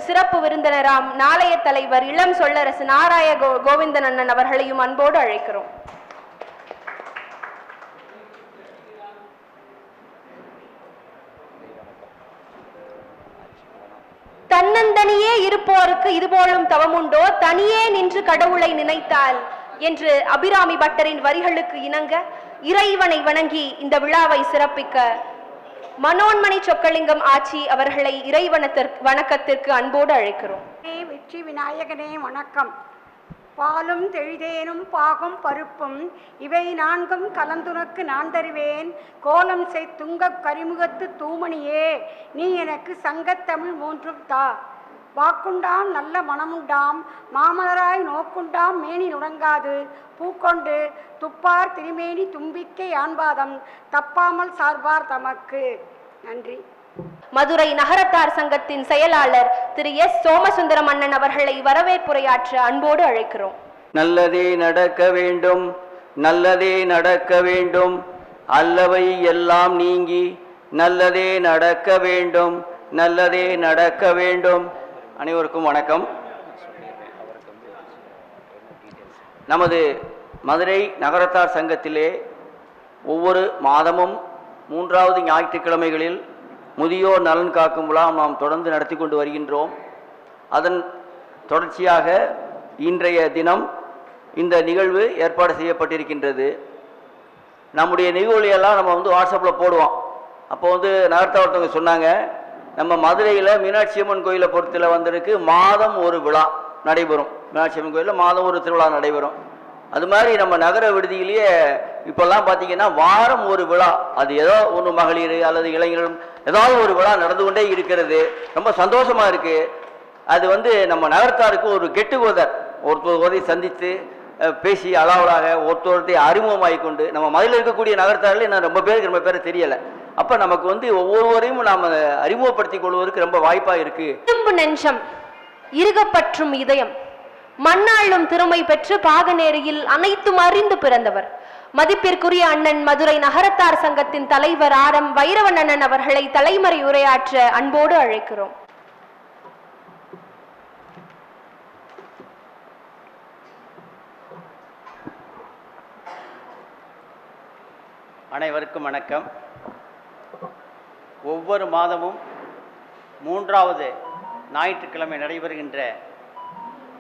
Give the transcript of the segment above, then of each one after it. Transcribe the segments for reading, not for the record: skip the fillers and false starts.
மற்றும் சிறப்பு விருந்தினராம் நாளைய தலைவர் இளம் சொல்லரசு நாராய கோவிந்தன் அண்ணன் அவர்களையும் அன்போடு அழைக்கிறோம். தன்னந்தனியே இருப்போருக்கு இதுபோலும் தவமுண்டோ, தனியே நின்று கடவுளை நினைத்தால் என்று அபிராமி பட்டரின் வரிகளுக்கு இணங்க இறைவனை வணங்கி இந்த விழாவை சிறப்பிக்க மனோன்மணி சொக்கலிங்கம் ஆட்சி அவர்களை வணக்கத்திற்கு அன்போடு அழைக்கிறோம். வெற்றி விநாயகனே வணக்கம். பாலும் தெளிதேனும் பாகும் பருப்பும் இவை நான்கும் கலந்துனக்கு நான் தருவேன். கோலம் செய் துங்க கரிமுகத்து தூமணியே, நீ எனக்கு சங்கத்தமிழ் மூன்றும் தா. வாக்குண்டாம் நல்ல மனமுண்டாம், மாமலராய் நோக்குண்டாம் மேனி நுடங்காது. பூக்கொண்டு துப்பார் திருமேனி தும்பிக்கை ஆண்பாதம், தப்பாமல் சார்பார் தமக்கு. நன்றி. மதுரை நகரத்தார் சங்கத்தின் செயலாளர் திரு எஸ் சோமசுந்தரம் அண்ணன் அவர்களை வரவேற்புரையாற்ற அன்போடு அழைக்கிறோம். நல்லதே நடக்க வேண்டும், நல்லதே நடக்க வேண்டும், அல்லவை எல்லாம் நீங்கி நல்லதே நடக்க வேண்டும், நல்லதே நடக்க வேண்டும். அனைவருக்கும் வணக்கம். நமது மதுரை நகரத்தார் சங்கத்திலே ஒவ்வொரு மாதமும் 3வது ஞாயிற்றுக்கிழமைகளில் முதியோர் நலன் காக்கும் விழா நாம் தொடர்ந்து நடத்தி கொண்டு வருகின்றோம். அதன் தொடர்ச்சியாக இன்றைய தினம் இந்த நிகழ்வு ஏற்பாடு செய்யப்பட்டிருக்கின்றது. நம்முடைய நிகழ்வுலையெல்லாம் நம்ம வாட்ஸ்அப்பில் போடுவோம். அப்போ நகரத்தார்த்தவங்க சொன்னாங்க, நம்ம மதுரையில் மீனாட்சி அம்மன் கோயிலை பொறுத்தில் வந்திருக்கு மாதம் ஒரு விழா நடைபெறும். மீனாட்சி அம்மன் கோயிலில் மாதம் ஒரு திருவிழா நடைபெறும். அது மாதிரி நம்ம நகர விடுதியிலேயே இப்போல்லாம் பார்த்தீங்கன்னா வாரம் ஒரு விழா, அது ஏதோ ஒன்று மகளிர் அல்லது இளைஞர்கள் ஏதாவது ஒரு விழா நடந்து கொண்டே இருக்கிறது. ரொம்ப சந்தோஷமாக இருக்குது. அது நம்ம நகரத்தாருக்கு ஒரு கெட்டுகோதர், ஒருத்தரை சந்தித்து பேசி அளவலாக ஒருத்தரை அறிமுகமாகி கொண்டு நம்ம மதுரையில் இருக்கக்கூடிய நகரத்தாரில் இன்னும் ரொம்ப பேருக்கு தெரியலை. அப்போ நமக்கு ஒவ்வொருவரையும் நாம் அறிமுகப்படுத்திக் கொள்வதற்கு ரொம்ப வாய்ப்பாக இருக்குது. இரும்பு நெஞ்சம், இருகப்பற்றும் இதயம், மண்ணாளும் திறமை பெற்று பாகநேரியில் அனைத்தும் அறிந்து பிறந்தவர் மதிப்பிற்குரிய அண்ணன் மதுரை நகரத்தார் சங்கத்தின் தலைவர் ஆரம் வைரவன் அண்ணன் அவர்களை தலைமறை உரையாற்ற அன்போடு அழைக்கிறோம். அனைவருக்கும் வணக்கம். ஒவ்வொரு மாதமும் 3வது ஞாயிற்றுக்கிழமை நடைபெறுகின்ற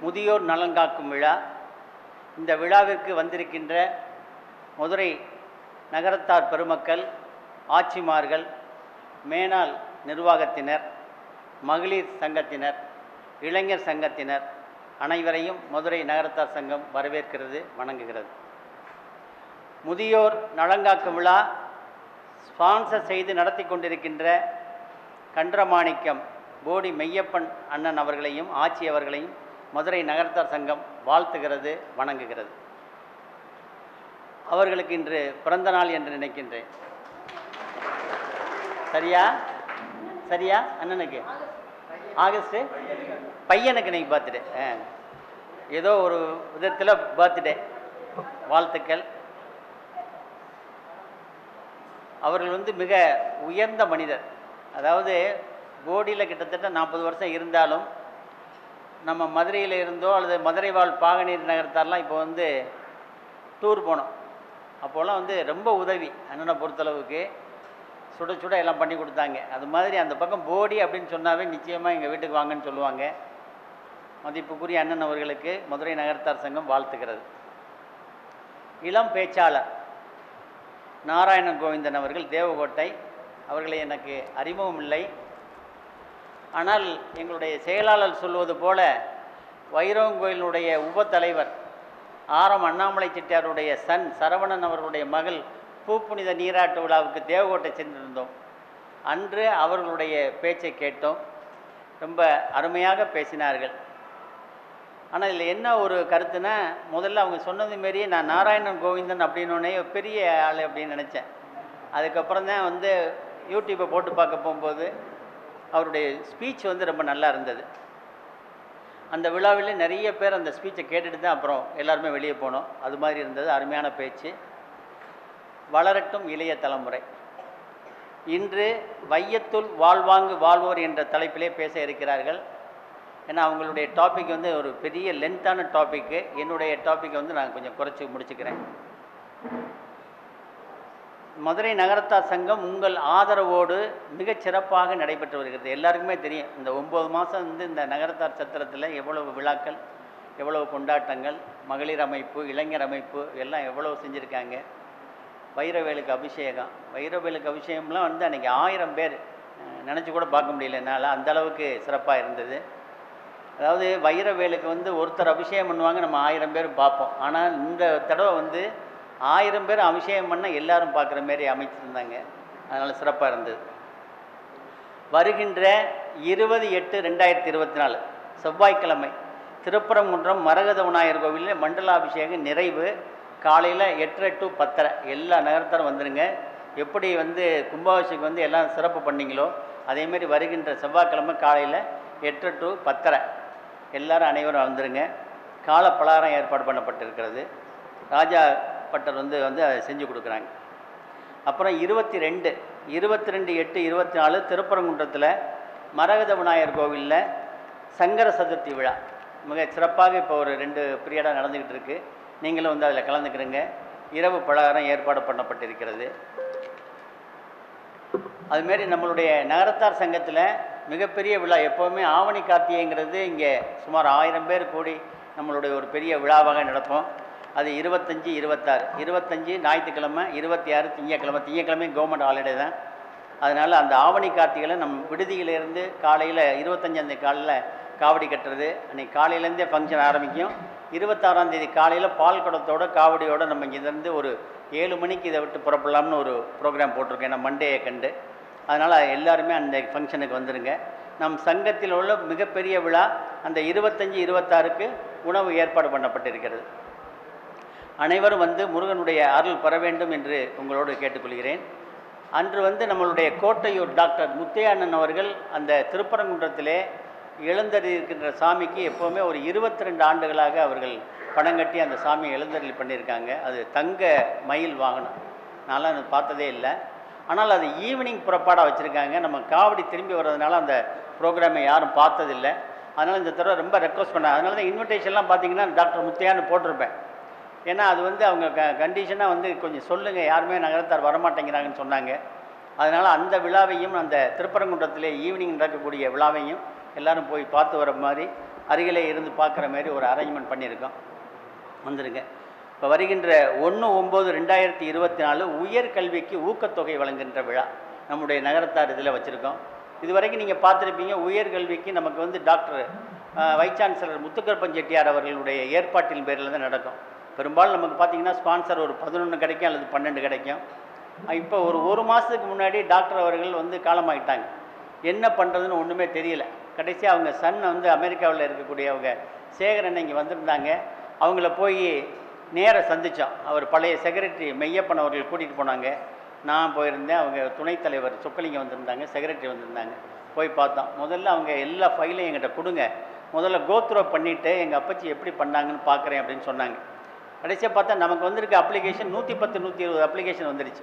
முதியோர் நலன் காக்கும் விழா. இந்த விழாவிற்கு வந்திருக்கின்ற மதுரை நகரத்தார் பெருமக்கள், ஆட்சிமார்கள், மேனாள் நிர்வாகத்தினர், மகளிர் சங்கத்தினர், இளைஞர் சங்கத்தினர் அனைவரையும் மதுரை நகரத்தார் சங்கம் வரவேற்கிறது, வணங்குகிறது. முதியோர் நலங்காக்கும் விழா ஸ்பான்சர் செய்து நடத்தி கொண்டிருக்கின்ற கன்றமாணிக்கம் போடி மெய்யப்பன் அண்ணன் அவர்களையும் ஆட்சி அவர்களையும் மதுரை நகரத்தார் சங்கம் வாழ்த்துகிறது, வணங்குகிறது. அவர்களுக்கு இன்று பிறந்த நாள் என்று நினைக்கின்றேன். சரியா அண்ணனுக்கு ஆகஸ்ட், பையனுக்கு இன்னைக்கு பர்த்டே. ஏதோ ஒரு விதத்தில் பர்த்டே வாழ்த்துக்கள். அவர்கள் மிக உயர்ந்த மனிதர். அதாவது போடியில் கிட்டத்தட்ட 40 வருஷம் இருந்தாலும் நம்ம மதுரையில் இருந்தோ அல்லது மதுரை வாழ் பாகநீர் நகரத்தாரெலாம் இப்போ டூர் போனோம். அப்போல்லாம் ரொம்ப உதவி அண்ணனை பொறுத்தளவுக்கு சுட சுட எல்லாம் பண்ணி கொடுத்தாங்க. அது மாதிரி அந்த பக்கம் போடி அப்படின்னு சொன்னாவே நிச்சயமாக எங்கள் வீட்டுக்கு வாங்கன்னு சொல்லுவாங்க. மதிப்புக்குரிய அண்ணன் அவர்களுக்கு மதுரை நகரத்தார் சங்கம் வாழ்த்துக்கிறது. இளம் பேச்சாளர் நாராயண கோவிந்தன் அவர்கள் தேவகோட்டை. அவர்களை எனக்கு அறிமுகம் இல்லை. ஆனால் எங்களுடைய செயலாளர் சொல்வது போல வைரவங்கோயிலுடைய உபத்தலைவர் ஆரம் அண்ணாமலை செட்டியாருடைய சன் சரவணன் அவர்களுடைய மகள் பூப்புனித நீராட்டு விழாவுக்கு தேவகோட்டை சென்றிருந்தோம். அன்று அவர்களுடைய பேச்சை கேட்டோம். ரொம்ப அருமையாக பேசினார்கள். ஆனால் இதில் என்ன ஒரு கருத்துனா, முதல்ல அவங்க சொன்னது மாரியே நான் நாராயணன் கோவிந்தன் அப்படின்னோடனே பெரிய ஆள் அப்படின்னு நினச்சேன். அதுக்கப்புறம் தான் யூடியூப்பை போட்டு பார்க்க போகும்போது அவருடைய ஸ்பீச் ரொம்ப நல்லா இருந்தது. அந்த விழாவில் நிறைய பேர் அந்த ஸ்பீச்சை கேட்டுட்டு தான் அப்புறம் எல்லாருமே வெளியே போனோம். அது மாதிரி இருந்தது. அருமையான பேச்சு. வளரட்டும் இளைய தலைமுறை. இன்று வையத்துள் வாழ்வாங்கு வாழ்வோர் என்ற தலைப்பிலே பேச இருக்கிறார்கள். ஏன்னா அவங்களுடைய டாபிக் வந்து ஒரு பெரிய லென்த்தான டாப்பிக்கு. என்னுடைய டாப்பிக்கை வந்து நான் கொஞ்சம் குறைச்சி முடிச்சுக்கிறேன். மதுரை நகரத்தார் சங்கம் உங்கள் ஆதரவோடு மிகச் சிறப்பாக நடைபெற்று வருகிறது. எல்லாருக்குமே தெரியும், இந்த 9 மாதம் வந்து இந்த நகரத்தார் சத்திரத்தில் எவ்வளவு விழாக்கள், எவ்வளவு கொண்டாட்டங்கள், மகளிர் அமைப்பு, இளைஞர் அமைப்பு எல்லாம் எவ்வளவு செஞ்சுருக்காங்க. வைரவேலுக்கு அபிஷேகம், வைரவேலுக்கு அபிஷேகம்லாம் வந்து அன்றைக்கி 1000 பேர், நினச்சி கூட பார்க்க முடியல என்னால், அந்தளவுக்கு சிறப்பாக இருந்தது. அதாவது வைரவேலுக்கு வந்து ஒருத்தர் அபிஷேகம் பண்ணுவாங்க, நம்ம 1000 பேர் பார்ப்போம். ஆனால் இந்த தடவை வந்து 1000 பேர் அபிஷேகம் பண்ண எல்லாரும் பார்க்குற மாரி அமைச்சிருந்தாங்க. அதனால் சிறப்பாக இருந்தது. வருகின்ற 20/8/2024 செவ்வாய்க்கிழமை திருப்பரங்குன்றம் மரகத விநாயகர் கோவிலில் மண்டலாபிஷேகம் நிறைவு. காலையில் 8:30 to 10:30 எல்லா நகரத்தாரும் வந்துடுங்க. எப்படி வந்து கும்பாபிஷேகம் வந்து எல்லாம் சிறப்பு பண்ணிங்களோ அதேமாரி வருகின்ற செவ்வாய்க்கிழமை காலையில் 8:30 to 10:30 எல்லோரும் அனைவரும் வந்துடுங்க. கால பலகாரம் ஏற்பாடு பண்ணப்பட்டிருக்கிறது. ராஜா பட்டர் வந்து அதை செஞ்சு கொடுக்குறாங்க. அப்புறம் 22/8/24 திருப்பரங்குன்றத்தில் மரகத விநாயகர் கோவிலில் சங்கர சதுர்த்தி விழா மிக சிறப்பாக இப்போ ஒரு 2 பீரியடாக நடந்துக்கிட்டு இருக்குது. நீங்களும் வந்து அதில் கலந்துக்கிறீங்க. இரவு பலகாரம் ஏற்பாடு பண்ணப்பட்டிருக்கிறது. அதுமாரி நம்மளுடைய நகரத்தார் சங்கத்தில் மிகப்பெரிய விழா எப்போவுமே ஆவணி கார்த்திகைங்கிறது இங்கே சுமார் 1000 பேர் கூடி நம்மளுடைய ஒரு பெரிய விழாவாக நடப்போம். அது 25, 26, 25 ஞாயிற்றுக்கிழமை, 26 திங்கக்கிழமை. திங்கக்கிழமையும் கவர்மெண்ட் ஹாலிடே தான். அதனால் அந்த ஆவணி கார்த்திகையில் நம்ம விடுதியிலேருந்து காலையில் 25 காலையில் காவடி கட்டுறது. அன்றைக்கி காலையிலேருந்தே ஃபங்க்ஷன் ஆரம்பிக்கும். 26 காலையில் பால் குடத்தோட காவடியோடு நம்ம இங்கேருந்து ஒரு 7 மணிக்கு இதை விட்டு புறப்படலாம்னு ஒரு ப்ரோக்ராம் போட்டிருக்கேன் நான் மண்டேயை கண்டு. அதனால் எல்லாருமே அந்த ஃபங்க்ஷனுக்கு வந்துடுங்க. நம் சங்கத்தில் உள்ள மிகப்பெரிய விழா அந்த 25, 26க்கு உணவு ஏற்பாடு பண்ணப்பட்டிருக்கிறது. அனைவரும் வந்து முருகனுடைய அருள் பெற வேண்டும் என்று உங்களோடு கேட்டுக்கொள்கிறேன். அன்று வந்து நம்மளுடைய கோட்டையூர் டாக்டர் முத்தையண்ணன் அவர்கள் அந்த திருப்பரங்குன்றத்திலே எழுந்தருளிருக்கின்ற சாமிக்கு எப்போவுமே ஒரு 22 ஆண்டுகளாக அவர்கள் பணம் கட்டி அந்த சாமியை எழுந்தருளி பண்ணியிருக்காங்க. அது தங்க மயில் வாகனம், நான்லாம் அது பார்த்ததே இல்லை. ஆனால் அது ஈவினிங் புறப்பாடாக வச்சுருக்காங்க. நம்ம காவடி திரும்பி வர்றதுனால அந்த ப்ரோக்ராமை யாரும் பார்த்ததில்லை. அதனால் இந்த தடவை ரொம்ப ரெக்வஸ்ட் பண்ணேன். அதனால தான் இன்விடேஷன்லாம் பார்த்தீங்கன்னா டாக்டர் முத்தையான்னு போட்டிருப்பேன். ஏன்னா அது வந்து அவங்க கண்டிஷனாக வந்து கொஞ்சம் சொல்லுங்கள், யாருமே நகரத்தார் வரமாட்டேங்கிறாங்கன்னு சொன்னாங்க. அதனால் அந்த விழாவையும் அந்த திருப்பரங்குன்றத்திலே ஈவினிங் நடக்கக்கூடிய விழாவையும் எல்லோரும் போய் பார்த்து வர மாதிரி அருகிலே இருந்து பார்க்குற மாதிரி ஒரு அரேஞ்ச்மெண்ட் பண்ணியிருக்கோம். வந்துடுங்க. இப்போ வருகின்ற 1/9/2024 உயர்கல்விக்கு ஊக்கத்தொகை வழங்குகின்ற விழா நம்முடைய நகரத்தார் இதில் வச்சுருக்கோம். இது வரைக்கும் நீங்கள் பார்த்துருப்பீங்க. உயர்கல்விக்கு நமக்கு வந்து doctor vice chancellor Muthukaruppan Chettiar அவர்களுடைய ஏற்பாட்டின் பேரில் தான் நடக்கும். பெரும்பாலும் நமக்கு பார்த்திங்கன்னா ஸ்பான்சர் ஒரு 11 கிடைக்கும் அல்லது 12 கிடைக்கும். இப்போ ஒரு மாதத்துக்கு முன்னாடி டாக்டர் அவர்கள் வந்து காலமாகிட்டாங்க. என்ன பண்ணுறதுன்னு ஒன்றுமே தெரியல. கடைசியாக அவங்க சன் வந்து அமெரிக்காவில் இருக்கக்கூடிய அவங்க சேகரன் இங்கே வந்திருந்தாங்க. அவங்கள போய் நேராக சந்தித்தோம். அவர் பழைய செக்ரட்டரி மெய்யப்பன் அவர்கள் கூட்டிகிட்டு போனாங்க. நான் போயிருந்தேன். அவங்க துணைத் தலைவர் சொக்கலிங்கம் வந்திருந்தாங்க, செக்ரட்டரி வந்திருந்தாங்க. போய் பார்த்தோம். முதல்ல அவங்க எல்லா ஃபைலையும் எங்கிட்ட கொடுங்க, முதல்ல கோத்ரோ பண்ணிவிட்டு எங்கள் அப்பச்சி எப்படி பண்ணாங்கன்னு பார்க்குறேன் அப்படின்னு சொன்னாங்க. கடைசியாக பார்த்தா நமக்கு வந்திருக்க அப்ளிகேஷன் 110, 120 அப்ளிகேஷன் வந்துடுச்சு.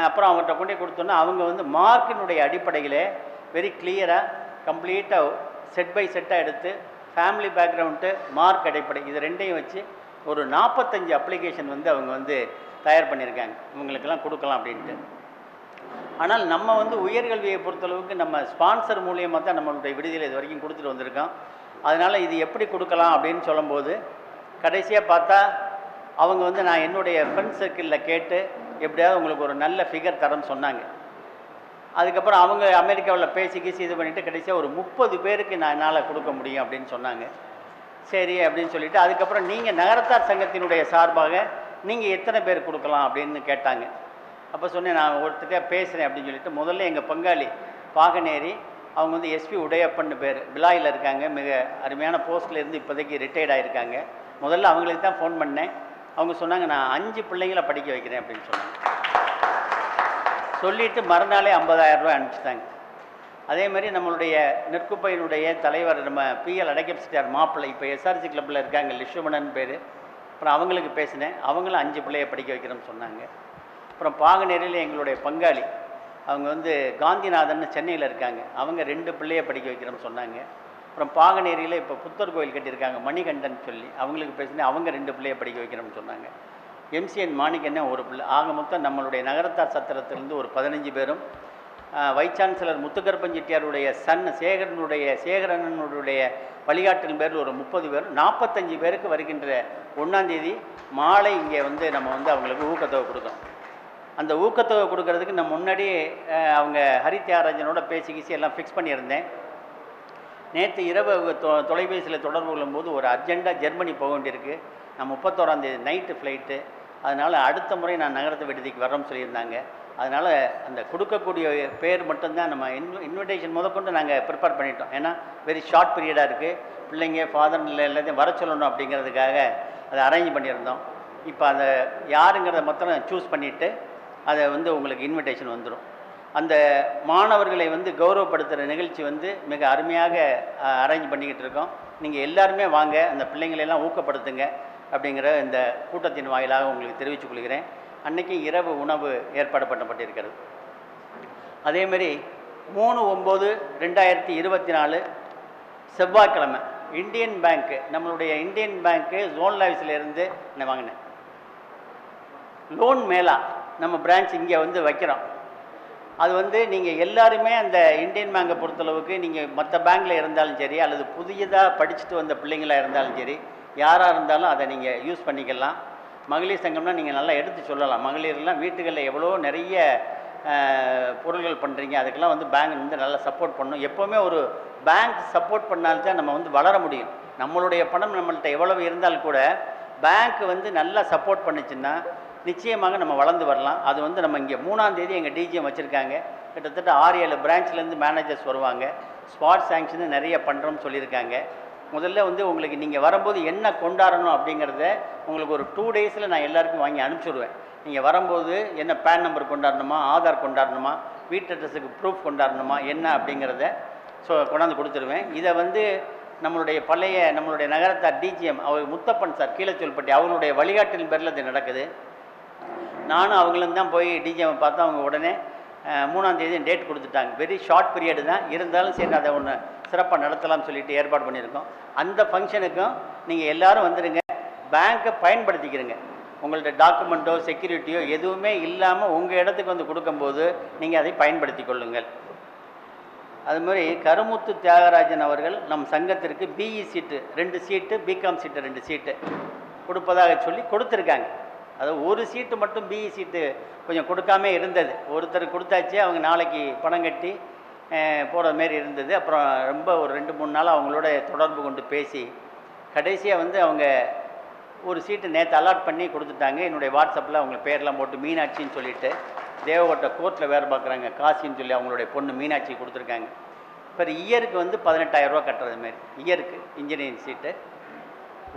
அப்புறம் அவங்கள்ட்ட கொண்டே கொடுத்தோன்னா அவங்க வந்து மார்க்கினுடைய அடிப்படையில் வெரி கிளியராக கம்ப்ளீட்டாக செட் பை செட்டாக எடுத்து ஃபேமிலி பேக்ரவுண்டு மார்க் அடிப்படை இது ரெண்டையும் வச்சு ஒரு 45 அப்ளிகேஷன் வந்து அவங்க வந்து தயார் பண்ணியிருக்காங்க. இவங்களுக்கெல்லாம் கொடுக்கலாம் அப்படின்ட்டு. ஆனால் நம்ம வந்து உயர்கல்வியை பொறுத்தளவுக்கு நம்ம ஸ்பான்சர் மூலியமாக தான் நம்மளுடைய விடுதியில் இது வரைக்கும் கொடுத்துட்டு வந்திருக்கோம். அதனால் இது எப்படி கொடுக்கலாம் அப்படின்னு சொல்லும்போது கடைசியாக பார்த்தா அவங்க வந்து நான் என்னுடைய ஃப்ரெண்ட்ஸ் சர்க்கிளில் கேட்டு எப்படியாவது உங்களுக்கு ஒரு நல்ல ஃபிகர் தரேன்னு சொன்னாங்க. அதுக்கப்புறம் அவங்க அமெரிக்காவில் பேசி இது பண்ணிவிட்டு கடைசியாக ஒரு 30 பேருக்கு நான் என்னால் கொடுக்க முடியும் அப்படின்னு சொன்னாங்க. சரி அப்படின்னு சொல்லிவிட்டு அதுக்கப்புறம் நீங்கள் நகரத்தார் சங்கத்தினுடைய சார்பாக நீங்கள் எத்தனை பேர் கொடுக்கலாம் அப்படின்னு கேட்டாங்க. அப்போ சொன்னேன் நான் ஒருத்தர் பேசுகிறேன் அப்படின்னு சொல்லிட்டு முதல்ல எங்கள் பங்காளி பாகனேரி அவங்க வந்து எஸ்பி உடையப்பன்னு பேர் பிலாயில் இருக்காங்க. மிக அருமையான போஸ்ட்டில் இருந்து இப்போதைக்கு ரிட்டையர்ட் ஆகியிருக்காங்க. முதல்ல அவங்களுக்கு தான் ஃபோன் பண்ணேன். அவங்க சொன்னாங்க நான் 5 பிள்ளைங்களை படிக்க வைக்கிறேன் அப்படின்னு சொன்னாங்க. சொல்லிவிட்டு மறுநாளே 50,000 ரூபாய் அனுப்பிச்சிட்டாங்க. அதே மாதிரி நம்மளுடைய நெற்குப்பையினுடைய தலைவர் நம்ம பிஎல் அடைக்கப்பிச்சிட்டார் மாப்பிள்ளை, இப்போ எஸ்ஆர்சி கிளப்பில் இருக்காங்க, லிஷுமணன் பேர். அப்புறம் அவங்களுக்கு பேசினேன். அவங்களும் 5 பிள்ளையை படிக்க வைக்கிறோம்னு சொன்னாங்க. அப்புறம் பாகனேரியில் எங்களுடைய பங்காளி அவங்க வந்து காந்திநாதன் சென்னையில் இருக்காங்க. அவங்க 2 பிள்ளையை படிக்க வைக்கிறோம்னு சொன்னாங்க. அப்புறம் பாகனேரியில் இப்போ புத்தர் கோயில் கட்டியிருக்காங்க, மணிகண்டன் சொல்லி, அவங்களுக்கு பேசினேன். அவங்க 2 பிள்ளையை படிக்க வைக்கணும்னு சொன்னாங்க. எம்சிஎன் மாணிக்கண்ணே ஒரு பிள்ளை. ஆக மொத்தம் நம்மளுடைய நகரத்தார் சத்திரத்திலிருந்து ஒரு 15 பேரும், வைஸ் சான்சலர் முத்துக்கருப்பன் செட்டியாருடைய சன் சேகரனுடைய வழிகாட்டின் பேரில் ஒரு 30 பேர், 45 பேருக்கு வருகின்ற 1ஆம் தேதி மாலை இங்கே வந்து நம்ம வந்து அவங்களுக்கு ஊக்கத்தொகை கொடுக்கணும். அந்த ஊக்கத்தொகை கொடுக்கறதுக்கு நான் முன்னாடியே அவங்க ஹரித்யாராஜனோட பேசி எல்லாம் ஃபிக்ஸ் பண்ணியிருந்தேன். நேற்று இரவு தொலைபேசியில் தொடர்பு கொள்ளும்போது ஒரு அர்ஜெண்ட்டாக ஜெர்மனி போக வேண்டியிருக்கு, நான் 31ஆம் தேதி நைட்டு ஃப்ளைட்டு, அதனால் அடுத்த முறை நான் நகரத்து விடுதிக்கு வரோம்னு சொல்லியிருந்தாங்க. அதனால் அந்த கொடுக்கக்கூடிய பேர் மட்டும்தான் நம்ம இன்விடேஷன் முதற்கொண்டு நாங்கள் ப்ரிப்பேர் பண்ணிட்டோம். ஏன்னா வெரி ஷார்ட் பீரியடாக இருக்குது, பிள்ளைங்க ஃபாதர் எல்லாத்தையும் வர சொல்லணும் அப்படிங்கிறதுக்காக அதை அரேஞ்ச் பண்ணியிருந்தோம். இப்போ அதை யாருங்கிறத மொத்தம் சூஸ் பண்ணிவிட்டு அதை வந்து உங்களுக்கு இன்விடேஷன் வந்துடும். அந்த மாணவர்களை வந்து கௌரவப்படுத்துகிற நிகழ்ச்சி வந்து மிக அருமையாக அரேஞ்ச் பண்ணிக்கிட்டு இருக்கோம். நீங்கள் எல்லாருமே வாங்க, அந்த பிள்ளைங்களெல்லாம் ஊக்கப்படுத்துங்க அப்படிங்கிற இந்த கூட்டத்தின் வாயிலாக உங்களுக்கு தெரிவித்துக் கொள்கிறேன். அன்றைக்கி இரவு உணவு ஏற்பாடு பண்ணப்பட்டிருக்கிறது. அதேமாரி 3/9/2024 செவ்வாய்க்கிழமை இந்தியன் பேங்க்கு, நம்மளுடைய இந்தியன் பேங்க்கு ஜோன் லைவ்ஸ்லேருந்து என்ன வாங்கினேன் லோன் மேலா நம்ம பிரான்ச் இங்கே வந்து வைக்கிறோம். அது வந்து நீங்கள் எல்லாருமே அந்த இந்தியன் பேங்கை பொறுத்தளவுக்கு நீங்கள் மற்ற பேங்க்கில் இருந்தாலும் சரி, அல்லது புதியதாக படிச்சுட்டு வந்த பிள்ளைங்களாக இருந்தாலும் சரி, யாராக இருந்தாலும் அதை நீங்கள் யூஸ் பண்ணிக்கலாம். மகளிர் சங்கம்னா நீங்கள் நல்லா எடுத்து சொல்லலாம். மகளிர்லாம் வீட்டுகளில் எவ்வளோ நிறைய பொருள்கள் பண்ணுறீங்க, அதுக்கெல்லாம் வந்து பேங்க் வந்து நல்லா சப்போர்ட் பண்ணணும். எப்போவுமே ஒரு பேங்க் சப்போர்ட் பண்ணால்தான் நம்ம வந்து வளர முடியும். நம்மளுடைய பணம் நம்மள்கிட்ட எவ்வளவு இருந்தால் கூட பேங்க் வந்து நல்லா சப்போர்ட் பண்ணிச்சுன்னா நிச்சயமாக நம்ம வளர்ந்து வரலாம். அது வந்து நம்ம இங்கே 3ஆம் தேதி எங்கள் டிஜிஎம் வச்சுருக்காங்க. கிட்டத்தட்ட 6-7 பிரான்ச்லேருந்து மேனேஜர்ஸ் வருவாங்க. ஸ்பாட் சாங்ஷனு நிறைய பண்ணுறோம்னு சொல்லியிருக்காங்க. முதல்ல வந்து உங்களுக்கு நீங்கள் வரும்போது என்ன கொண்டாடணும் அப்படிங்கிறத உங்களுக்கு ஒரு 2 டேஸில் நான் எல்லாருக்கும் வாங்கி அனுப்பிச்சுடுவேன். நீங்கள் வரும்போது என்ன பேன் நம்பர் கொண்டாடணுமா, ஆதார் கொண்டாடணுமா, வீட்டு அட்ரஸுக்கு ப்ரூஃப் கொண்டாடணுமா என்ன அப்படிங்கிறத கொண்டாந்து கொடுத்துருவேன். இதை வந்து நம்மளுடைய நகரத்தார் டிஜிஎம் அவர் முத்தப்பன் சார் கீழச்சொல்பட்டி அவங்களுடைய வழிகாட்டின் பேரில் இது நடக்குது. நானும் அவங்களும் தான் போய் டிஜிஎம் பார்த்தா அவங்க உடனே 3ஆம் தேதி டேட் கொடுத்துட்டாங்க. வெரி ஷார்ட் பீரியடு தான், இருந்தாலும் சரி அதை ஒன்று சிறப்பாக நடத்தலாம்னு சொல்லிட்டு ஏற்பாடு பண்ணியிருக்கோம். அந்த ஃபங்க்ஷனுக்கும் நீங்கள் எல்லோரும் வந்துடுங்க, பேங்க்கை பயன்படுத்திக்கிறங்க. உங்கள்ட்ட டாக்குமெண்ட்டோ செக்யூரிட்டியோ எதுவுமே இல்லாமல் உங்கள் இடத்துக்கு வந்து கொடுக்கும்போது நீங்கள் அதை பயன்படுத்தி கொள்ளுங்கள். அதுமாதிரி கருமுத்து தியாகராஜன் அவர்கள் நம் சங்கத்திற்கு பிஇ சீட்டு 2 சீட்டு, பிகாம் சீட்டு 2 சீட்டு கொடுப்பதாக சொல்லி கொடுத்துருக்காங்க. அது ஒரு சீட்டு மட்டும் பிஇ சீட்டு கொஞ்சம் கொடுக்காம இருந்தது. ஒருத்தர் கொடுத்தாச்சு, அவங்க நாளைக்கு பணம் கட்டி போகிற மாரி இருந்தது. அப்புறம் ரொம்ப ஒரு 2-3 நாள் அவங்களோட தொடர்பு கொண்டு பேசி கடைசியாக வந்து அவங்க ஒரு சீட்டு நேற்று அலாட் பண்ணி கொடுத்துட்டாங்க. என்னுடைய வாட்ஸ்அப்பில் அவங்க பேர்லாம் போட்டு மீனாட்சின்னு சொல்லிட்டு தேவகோட்டை கோர்ட்டில் வேறு பார்க்குறாங்க காசின்னு சொல்லி அவங்களுடைய பொண்ணு மீனாட்சி கொடுத்துருக்காங்க. இப்போ இயருக்கு வந்து 18,000 ரூபா கட்டுறது மாரி இயருக்கு இன்ஜினியரிங் சீட்டு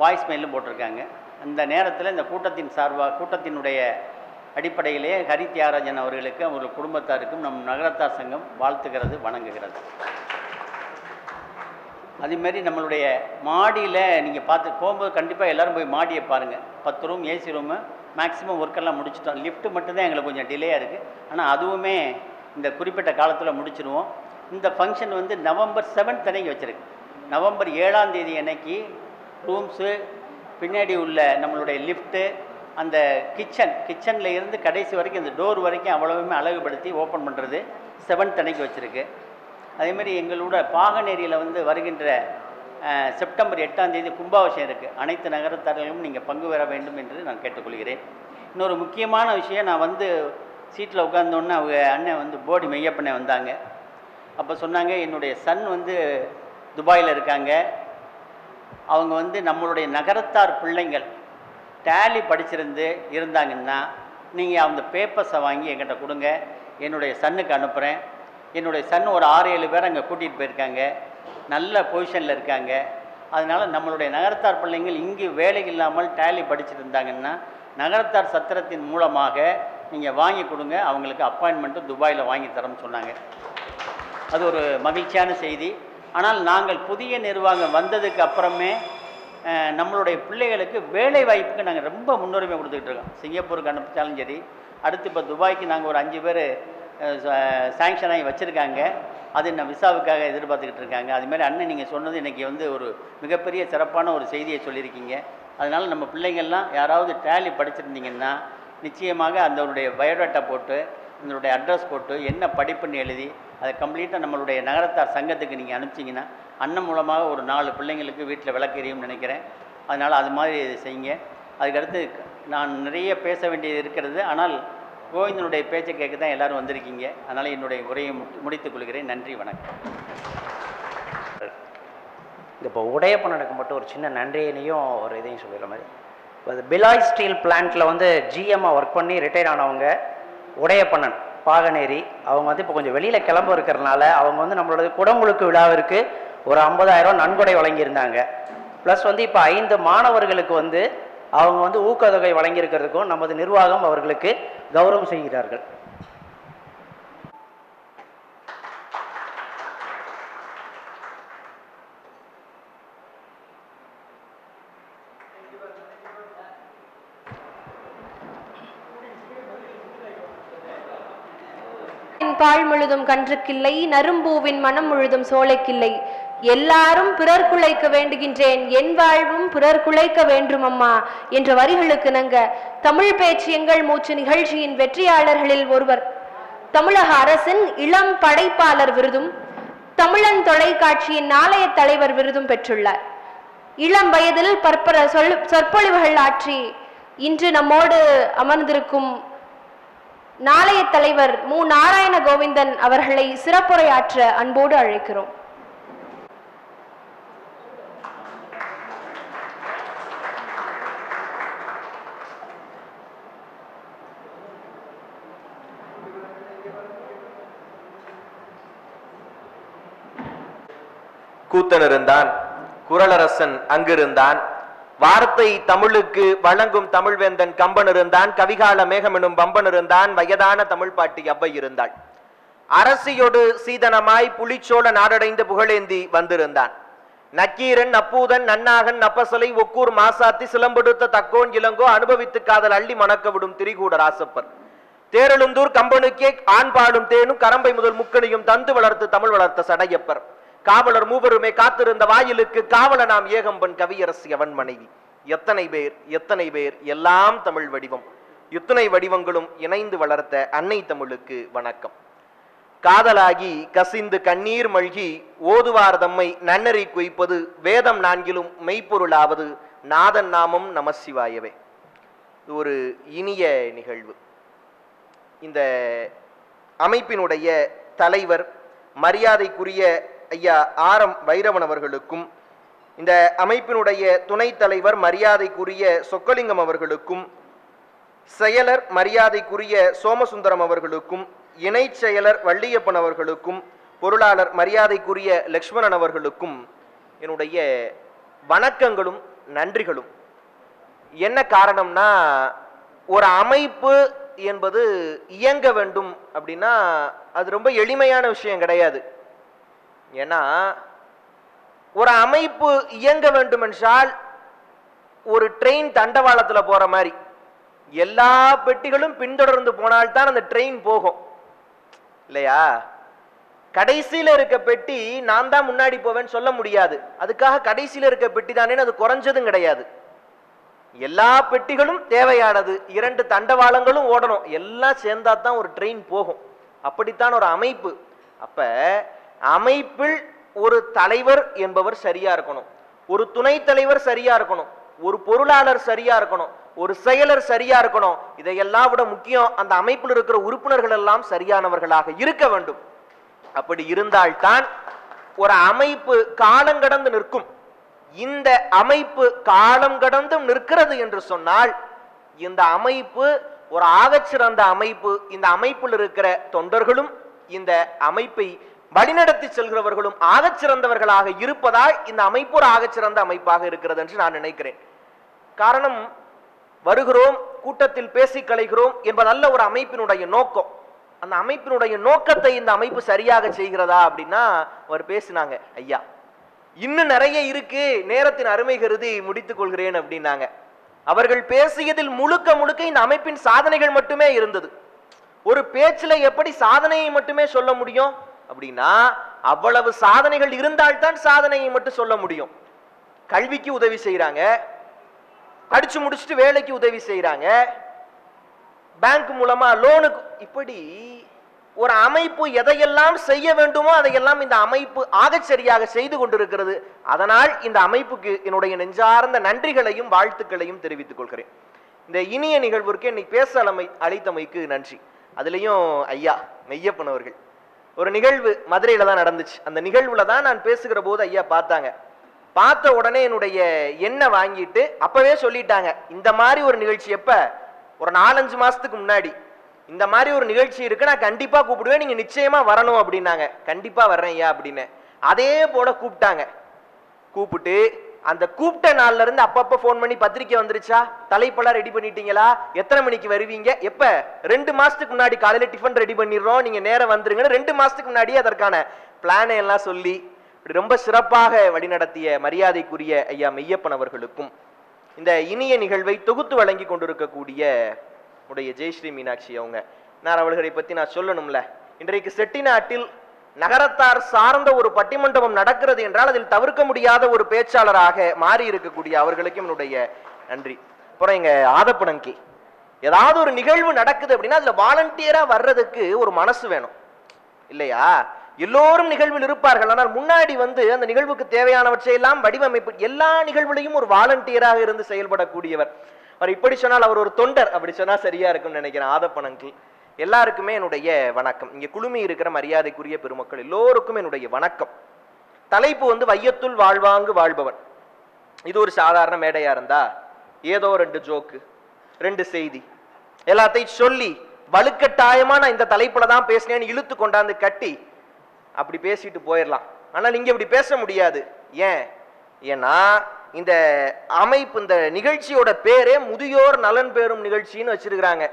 வாய்ஸ் மெயிலும் போட்டிருக்காங்க. அந்த நேரத்தில் இந்த கூட்டத்தினுடைய அடிப்படையிலே ஹரி தியாகராஜன் அவர்களுக்கு அவர்கள் குடும்பத்தாருக்கும் நம் நகரத்தார் சங்கம் வாழ்த்துகிறது, வணங்குகிறது. அதேமாரி நம்மளுடைய மாடியில் நீங்கள் போகும்போது கண்டிப்பாக எல்லோரும் போய் மாடியை பாருங்கள். 10 ரூம் ஏசி ரூமு மேக்ஸிமம் ஒர்க்கெல்லாம் முடிச்சிட்டோம். லிஃப்ட்டு மட்டும்தான் எங்களுக்கு கொஞ்சம் டிலேயாக இருக்குது. ஆனால் அதுவுமே இந்த குறிப்பிட்ட காலத்தில் முடிச்சிடுவோம். இந்த ஃபங்க்ஷன் வந்து நவம்பர் 7 அன்னைக்கு வச்சுருக்கு. நவம்பர் 7ஆம் தேதி அன்னைக்கு ரூம்ஸு, பின்னாடி உள்ள நம்மளுடைய லிஃப்ட்டு, அந்த கிச்சனில் இருந்து கடைசி வரைக்கும் இந்த டோர் வரைக்கும் அவ்வளவுமே அழகுபடுத்தி ஓப்பன் பண்ணுறது 7 அன்னைக்கு வச்சுருக்கு. அதேமாதிரி எங்களோட பாகனேரியில் வந்து வருகின்ற செப்டம்பர் 8ஆம் தேதி கும்பாபிஷேகம் இருக்குது. அனைத்து நகரத்தார்களும் நீங்கள் பங்கு பெற வேண்டும் என்று நான் கேட்டுக்கொள்கிறேன். இன்னொரு முக்கியமான விஷயம், நான் வந்து சீட்டில் உட்கார்ந்தோன்னே அவங்க அண்ணன் வந்து போடி மெய்யப்பண்ணை வந்தாங்க. அப்போ சொன்னாங்க, என்னுடைய சன் வந்து துபாயில் இருக்காங்க, அவங்க வந்து நம்மளுடைய நகரத்தார் பிள்ளைங்கள் டேலி படிச்சிருந்து இருந்தாங்கன்னா நீங்கள் அந்த பேப்பர்ஸை வாங்கி என்கிட்ட கொடுங்க, என்னுடைய சன்னுக்கு அனுப்புகிறேன். என்னுடைய சன் ஒரு 6-7 பேர் அங்கே கூட்டிகிட்டு போயிருக்காங்க, நல்ல பொசிஷனில் இருக்காங்க. அதனால் நம்மளுடைய நகரத்தார் பிள்ளைங்கள் இங்கே வேலை இல்லாமல் டேலி படிச்சுட்டு இருந்தாங்கன்னா நகரத்தார் சத்திரத்தின் மூலமாக நீங்கள் வாங்கி கொடுங்க, அவங்களுக்கு அப்பாயின்மெண்ட்டு துபாயில் வாங்கி தரோம்னு சொன்னாங்க. அது ஒரு மகிழ்ச்சியான செய்தி. ஆனால் நாங்கள் புதிய நிர்வாகம் வந்ததுக்கு அப்புறமே நம்மளுடைய பிள்ளைகளுக்கு வேலை வாய்ப்புக்கு நாங்கள் ரொம்ப முன்னுரிமை கொடுத்துக்கிட்டு இருக்கோம். சிங்கப்பூருக்கு அனுப்பிச்சாலும் சரி, அடுத்து இப்போ துபாய்க்கு நாங்கள் ஒரு 5 பேர் சாங்ஷன் ஆகி வச்சுருக்காங்க. அது என்ன விசாவுக்காக எதிர்பார்த்துக்கிட்டு இருக்காங்க. அதுமாதிரி அண்ணன் நீங்கள் சொன்னது இன்றைக்கி வந்து ஒரு மிகப்பெரிய சிறப்பான ஒரு செய்தியை சொல்லியிருக்கீங்க. அதனால் நம்ம பிள்ளைங்கள்லாம் யாராவது டேலி படிச்சிருந்தீங்கன்னா நிச்சயமாக அதனுடைய பயோடேட்டா போட்டு அதனுடைய அட்ரஸ் போட்டு என்ன படிப்புன்னு எழுதி அதை கம்ப்ளீட்டாக நம்மளுடைய நகரத்தார் சங்கத்துக்கு நீங்கள் அனுப்பிச்சிங்கன்னா அண்ணன் மூலமாக ஒரு 4 பிள்ளைங்களுக்கு வீட்டில் விளக்கெரியும்னு நினைக்கிறேன். அதனால் அது மாதிரி செய்யுங்க. அதுக்கடுத்து நான் நிறைய பேச வேண்டியது இருக்கிறது. ஆனால் கோவிந்தனுடைய பேச்சை கேட்க தான் எல்லோரும் வந்திருக்கீங்க. அதனால் என்னுடைய உரையை முடித்துக் கொள்கிறேன். நன்றி, வணக்கம். இப்போ உடையப்பண்ணனுக்கு மட்டும் ஒரு சின்ன நன்றியினையும் ஒரு இதையும் சொல்லிடுற மாதிரி, இப்போ பிலாய் ஸ்டீல் பிளான்ட்டில் வந்து ஜிஎம்மாக ஒர்க் பண்ணி ரிட்டையர் ஆனவங்க உடையப்பண்ணன் பாகனேரி, அவங்க வந்து இப்போ கொஞ்சம் வெளியில் கிளம்ப இருக்கிறதுனால அவங்க வந்து நம்மளோட குடமுழுக்கு விழாவிற்கு ஒரு 50,000 நன்கொடை வழங்கியிருந்தாங்க. ப்ளஸ் வந்து இப்போ 5 மாணவர்களுக்கு வந்து அவங்க வந்து ஊக்கத்தொகை வழங்கியிருக்கிறதுக்கும் நமது நிர்வாகம் அவர்களுக்கு கௌரவம் செய்கிறார்கள். பால் முழுதும் கன்றுக்கில்லை, நரும்பூவின் மனம் முழுதும் சோலைக்கில்லை. எல்லாரும் பிறர் குலைக்க வேண்டுகின்றேன், என் வாழ்வும் பிறர் குலைக்க வேண்டும் அம்மா என்ற வரிகளுக்கு நங்க தமிழ் பேச்சு எங்கள் மூச்சு நிகழ்ச்சியின் வெற்றியாளர்களில் ஒருவர் தமிழக அரசின் இளம் படைப்பாளர் விருதும் தமிழன் தொலைக்காட்சியின் நாளைய தலைவர் விருதும் பெற்றுள்ளார். இளம் வயதில் பற்பல சொற்பொழிவுகள் ஆற்றி இன்று நம்மோடு அமர்ந்திருக்கும் நாளைய தலைவர் மு. நாராயண கோவிந்தன் அவர்களை சிறப்புரையாற்ற அன்போடு அழைக்கிறோம். கூத்தன் இருந்தான், குறளரசன் அங்கிருந்தான், வார்த்தை தமிழுக்கு வழங்கும் தமிழ்வேந்தன் கம்பன் இருந்தான், கவிகால மேகம் எனும் பம்பன் இருந்தான், வயதான தமிழ் பாட்டி அவ்வை இருந்தாள். அரசியோடு சீதனமாய் புலிச்சோழ நாடடைந்து புகழேந்தி வந்திருந்தான். நக்கீரன், அப்பூதன், நன்னாகன், நப்பசலை, ஒக்கூர் மாசாத்தி, சிலம்பெடுத்த தக்கோன் இளங்கோ, அனுபவித்து காதல் அள்ளி மணக்க விடும் திரிகூட ராசப்பர், தேரெழுந்தூர் கம்பனுக்கே ஆண்பாலும் தேனும் கரம்பை முதல் முக்கணியும் தந்து வளர்த்து தமிழ் வளர்த்த சடையப்பர், காவலர் மூவருமே காத்திருந்த வாயிலுக்கு காவல நாம் ஏகம்பன் கவியரசி அவன் மனைவி. எத்தனை பேர் எல்லாம் தமிழ் வடிவம், இத்தனை வடிவங்களும் இணைந்து வளர்த்த அன்னை தமிழுக்கு வணக்கம். காதலாகி கசிந்து கண்ணீர் மல்கி ஓதுவார் தம்மை நன்னறி குய்ப்பது வேதம் 4லும் மெய்ப்பொருளாவது நாதன் நாமம் நமசிவாயவே. இது ஒரு இனிய நிகழ்வு. இந்த அமைப்பினுடைய தலைவர் மரியாதைக்குரிய ஐயா ஆரம் வைரவன் அவர்களுக்கும், இந்த அமைப்பினுடைய துணைத் தலைவர் மரியாதைக்குரிய சொக்கலிங்கம் அவர்களுக்கும், செயலர் மரியாதைக்குரிய சோமசுந்தரம் அவர்களுக்கும், இணை செயலர் வள்ளியப்பன் அவர்களுக்கும், பொருளாளர் மரியாதைக்குரிய லக்ஷ்மணன் அவர்களுக்கும் என்னுடைய வணக்கங்களும் நன்றிகளும். என்ன காரணம்னா, ஒரு அமைப்பு என்பது இயங்க வேண்டும் அப்படின்னா அது ரொம்ப எளிமையான விஷயம் கிடையாது. ஏன்னா ஒரு அமைப்பு இயங்க வேண்டும் என்றால் ஒரு ட்ரெயின் தண்டவாளத்தில் போற மாதிரி எல்லா பெட்டிகளும் பின்தொடர்ந்து போனால்தான் அந்த ட்ரெயின் போகும் இல்லையா? கடைசியில் இருக்க பெட்டி நான் தான் முன்னாடி போவேன்னு சொல்ல முடியாது. அதுக்காக கடைசியில் இருக்க பெட்டி தானே அது குறைஞ்சதும் கிடையாது. எல்லா பெட்டிகளும் தேவையானது, 2 தண்டவாளங்களும் ஓடணும், எல்லாம் சேர்ந்தா தான் ஒரு ட்ரெயின் போகும். அப்படித்தான் ஒரு அமைப்பு. அப்ப அமைப்பில் ஒரு தலைவர் என்பவர் சரியா இருக்கணும், ஒரு துணைத் தலைவர் சரியா இருக்கணும், ஒரு பொருளாளர் சரியா இருக்கணும், ஒரு செயலர் சரியா இருக்கணும். இதையெல்லாம் விட முக்கியம், அந்த அமைப்பில் இருக்கிற உறுப்பினர்கள் எல்லாம் சரியானவர்களாக இருக்க வேண்டும். அப்படி இருந்தால்தான் ஒரு அமைப்பு காலங்கடந்து நிற்கும். இந்த அமைப்பு காலம் கடந்தும் நிற்கிறது என்று சொன்னால் இந்த அமைப்பு ஒரு ஆகச்சிறந்த அமைப்பு. இந்த அமைப்பில் இருக்கிற தொண்டர்களும் இந்த அமைப்பை வழிநடத்தி செல்கிறவர்களும் ஆகச்சிறந்தவர்களாக இருப்பதால் இந்த அமைப்பு ஒரு ஆகச்சிறந்த அமைப்பாக இருக்கிறது என்று நான் நினைக்கிறேன். காரணம், வருகிறோம், கூட்டத்தில் பேசி கலைகிறோம் என்பதல்ல ஒரு அமைப்பினுடைய நோக்கம். அந்த அமைப்பினுடைய நோக்கத்தை இந்த அமைப்பு சரியாக செய்கிறதா அப்படின்னா, அவர் பேசினாங்க, ஐயா இன்னும் நிறைய இருக்கு, நேரத்தின் அருமை கருதி முடித்துக் கொள்கிறேன் அப்படின்னாங்க. அவர்கள் பேசியதில் முழுக்க முழுக்க இந்த அமைப்பின் சாதனைகள் மட்டுமே இருந்தது. ஒரு பேச்சில் எப்படி சாதனையை மட்டுமே சொல்ல முடியும்? அப்படின்னா அவ்வளவு சாதனைகள் இருந்தால்தான் சாதனையை மட்டும் சொல்ல முடியும். கல்விக்கு உதவி செய்யறாங்க, படிச்சு முடிச்சுட்டு வேலைக்கு உதவி செய்யறாங்க, பேங்க் மூலமா லோனுக்கு, இப்படி ஒரு அமைப்பு எதையெல்லாம் செய்ய வேண்டுமோ அதையெல்லாம் இந்த அமைப்பு ஆகச்சரியாக செய்து கொண்டிருக்கிறது. அதனால் இந்த அமைப்புக்கு என்னுடைய நெஞ்சார்ந்த நன்றிகளையும் வாழ்த்துக்களையும் தெரிவித்துக் கொள்கிறேன். இந்த இனிய நிகழ்விற்கு இன்னைக்கு பேச அழைத்தமைக்கு நன்றி. அதுலேயும் ஐயா மெய்யப்பன் அவர்கள், ஒரு நிகழ்வு மதுரையில தான் நடந்துச்சு. அந்த நிகழ்வுல தான் நான் பேசுகிற போது ஐயா பார்த்தாங்க. பார்த்த உடனே என்னுடைய எண்ணை வாங்கிட்டு அப்பவே சொல்லிட்டாங்க, இந்த மாதிரி ஒரு நிகழ்ச்சி எப்ப, ஒரு 4-5 மாசத்துக்கு முன்னாடி இந்த மாதிரி ஒரு நிகழ்ச்சி இருக்கு, நான் கண்டிப்பா கூப்பிடுவேன், நீங்க நிச்சயமா வரணும் அப்படின்னாங்க. கண்டிப்பா வர்றேன் ஐயா அப்படின்னு. அதே போல கூப்பிட்டாங்க. கூப்பிட்டு அந்த கூப்பிட்ட நாள்ல இருந்து அப்பப்ப போன் பண்ணி, பத்திரிக்கை வந்துருச்சா, தலைப்பெல்லாம் ரெடி பண்ணிட்டீங்களா, எத்தனை மணிக்கு வருவீங்க, எப்ப, 2 மாசத்துக்கு முன்னாடி காலையில டிஃபன் ரெடி பண்ணிடுறோம், நீங்க நேரம் வந்துருங்கன்னு 2 மாசத்துக்கு முன்னாடியே அதற்கான பிளானை எல்லாம் சொல்லி ரொம்ப சிறப்பாக வழிநடத்திய மரியாதைக்குரிய ஐயா மெய்யப்பன் அவர்களுக்கும், இந்த இனிய நிகழ்வை தொகுத்து வழங்கி கொண்டிருக்கக்கூடிய உடைய ஜெயஸ்ரீ மீனாட்சி அவங்க, நான் அவர்களை பத்தி நான் சொல்லணும்ல. இன்றைக்கு செட்டிநாட்டில் நகரத்தார் சார்ந்த ஒரு பட்டிமண்டபம் நடக்கிறது என்றால் அதில் தவிர்க்க முடியாத ஒரு பேச்சாளராக மாறி இருக்கக்கூடிய அவர்களுக்கும் என்னுடைய நன்றி. அப்புறம் எங்க ஆதப்பனங்கி, ஏதாவது ஒரு நிகழ்வு நடக்குது அப்படின்னா அதுல வாலண்டியரா வர்றதுக்கு ஒரு மனசு வேணும் இல்லையா? எல்லோரும் நிகழ்வில் இருப்பார்கள், ஆனால் முன்னாடி அந்த நிகழ்வுக்கு தேவையானவற்றை எல்லாம் வடிவமைப்பு, எல்லா நிகழ்வுலையும் ஒரு வாலண்டியராக இருந்து செயல்படக்கூடியவர். அவர் இப்படி சொன்னால் அவர் ஒரு தொண்டர், அப்படி சொன்னா சரியா இருக்கும்னு நினைக்கிறேன். ஆதப்பனங்கி எல்லாருக்குமே என்னுடைய வணக்கம். இங்க குழுமி இருக்கிற மரியாதைக்குரிய பெருமக்கள் எல்லோருக்கும் என்னுடைய வணக்கம். தலைப்பு வையத்துள் வாழ்வாங்கு வாழ்பவன். இது ஒரு சாதாரண மேடையா இருந்தா ஏதோ 2 ஜோக்கு 2 செய்தி எல்லாத்தையும் சொல்லி வலுக்கட்டாயமா நான் இந்த தலைப்புல தான் பேசினேன்னு இழுத்து கொண்டாந்து கட்டி அப்படி பேசிட்டு போயிடலாம். ஆனால் இங்க இப்படி பேச முடியாது. ஏன்னா இந்த அமைப்பு, இந்த நிகழ்ச்சியோட பேரே முதியோர் நலன் பெறும் நிகழ்ச்சின்னு வச்சிருக்கிறாங்க.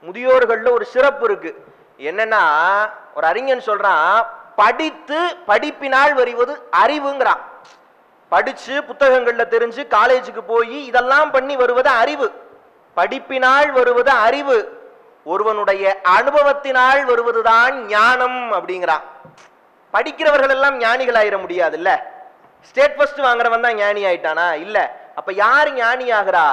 முதியோர்கள்ல ஒரு சிறப்பு இருக்கு. என்னன்னா, ஒரு அறிஞன் சொல்றான், படித்து படிப்பினால் வருவது அறிவுங்கிறான். படிச்சு புத்தகங்கள்ல தெரிஞ்சு காலேஜுக்கு போய் இதெல்லாம் பண்ணி வருவது அறிவு. படிப்பினால் வருவது அறிவு, ஒருவனுடைய அனுபவத்தினால் வருவதுதான் ஞானம் அப்படிங்கிறான். படிக்கிறவர்கள் எல்லாம் ஞானிகள் ஆயிட முடியாது இல்ல. ஸ்டேட் ஃபர்ஸ்ட் வாங்குறவன் தான் ஞானி ஆயிட்டானா? இல்ல. அப்ப யார் ஞானி ஆகிறா?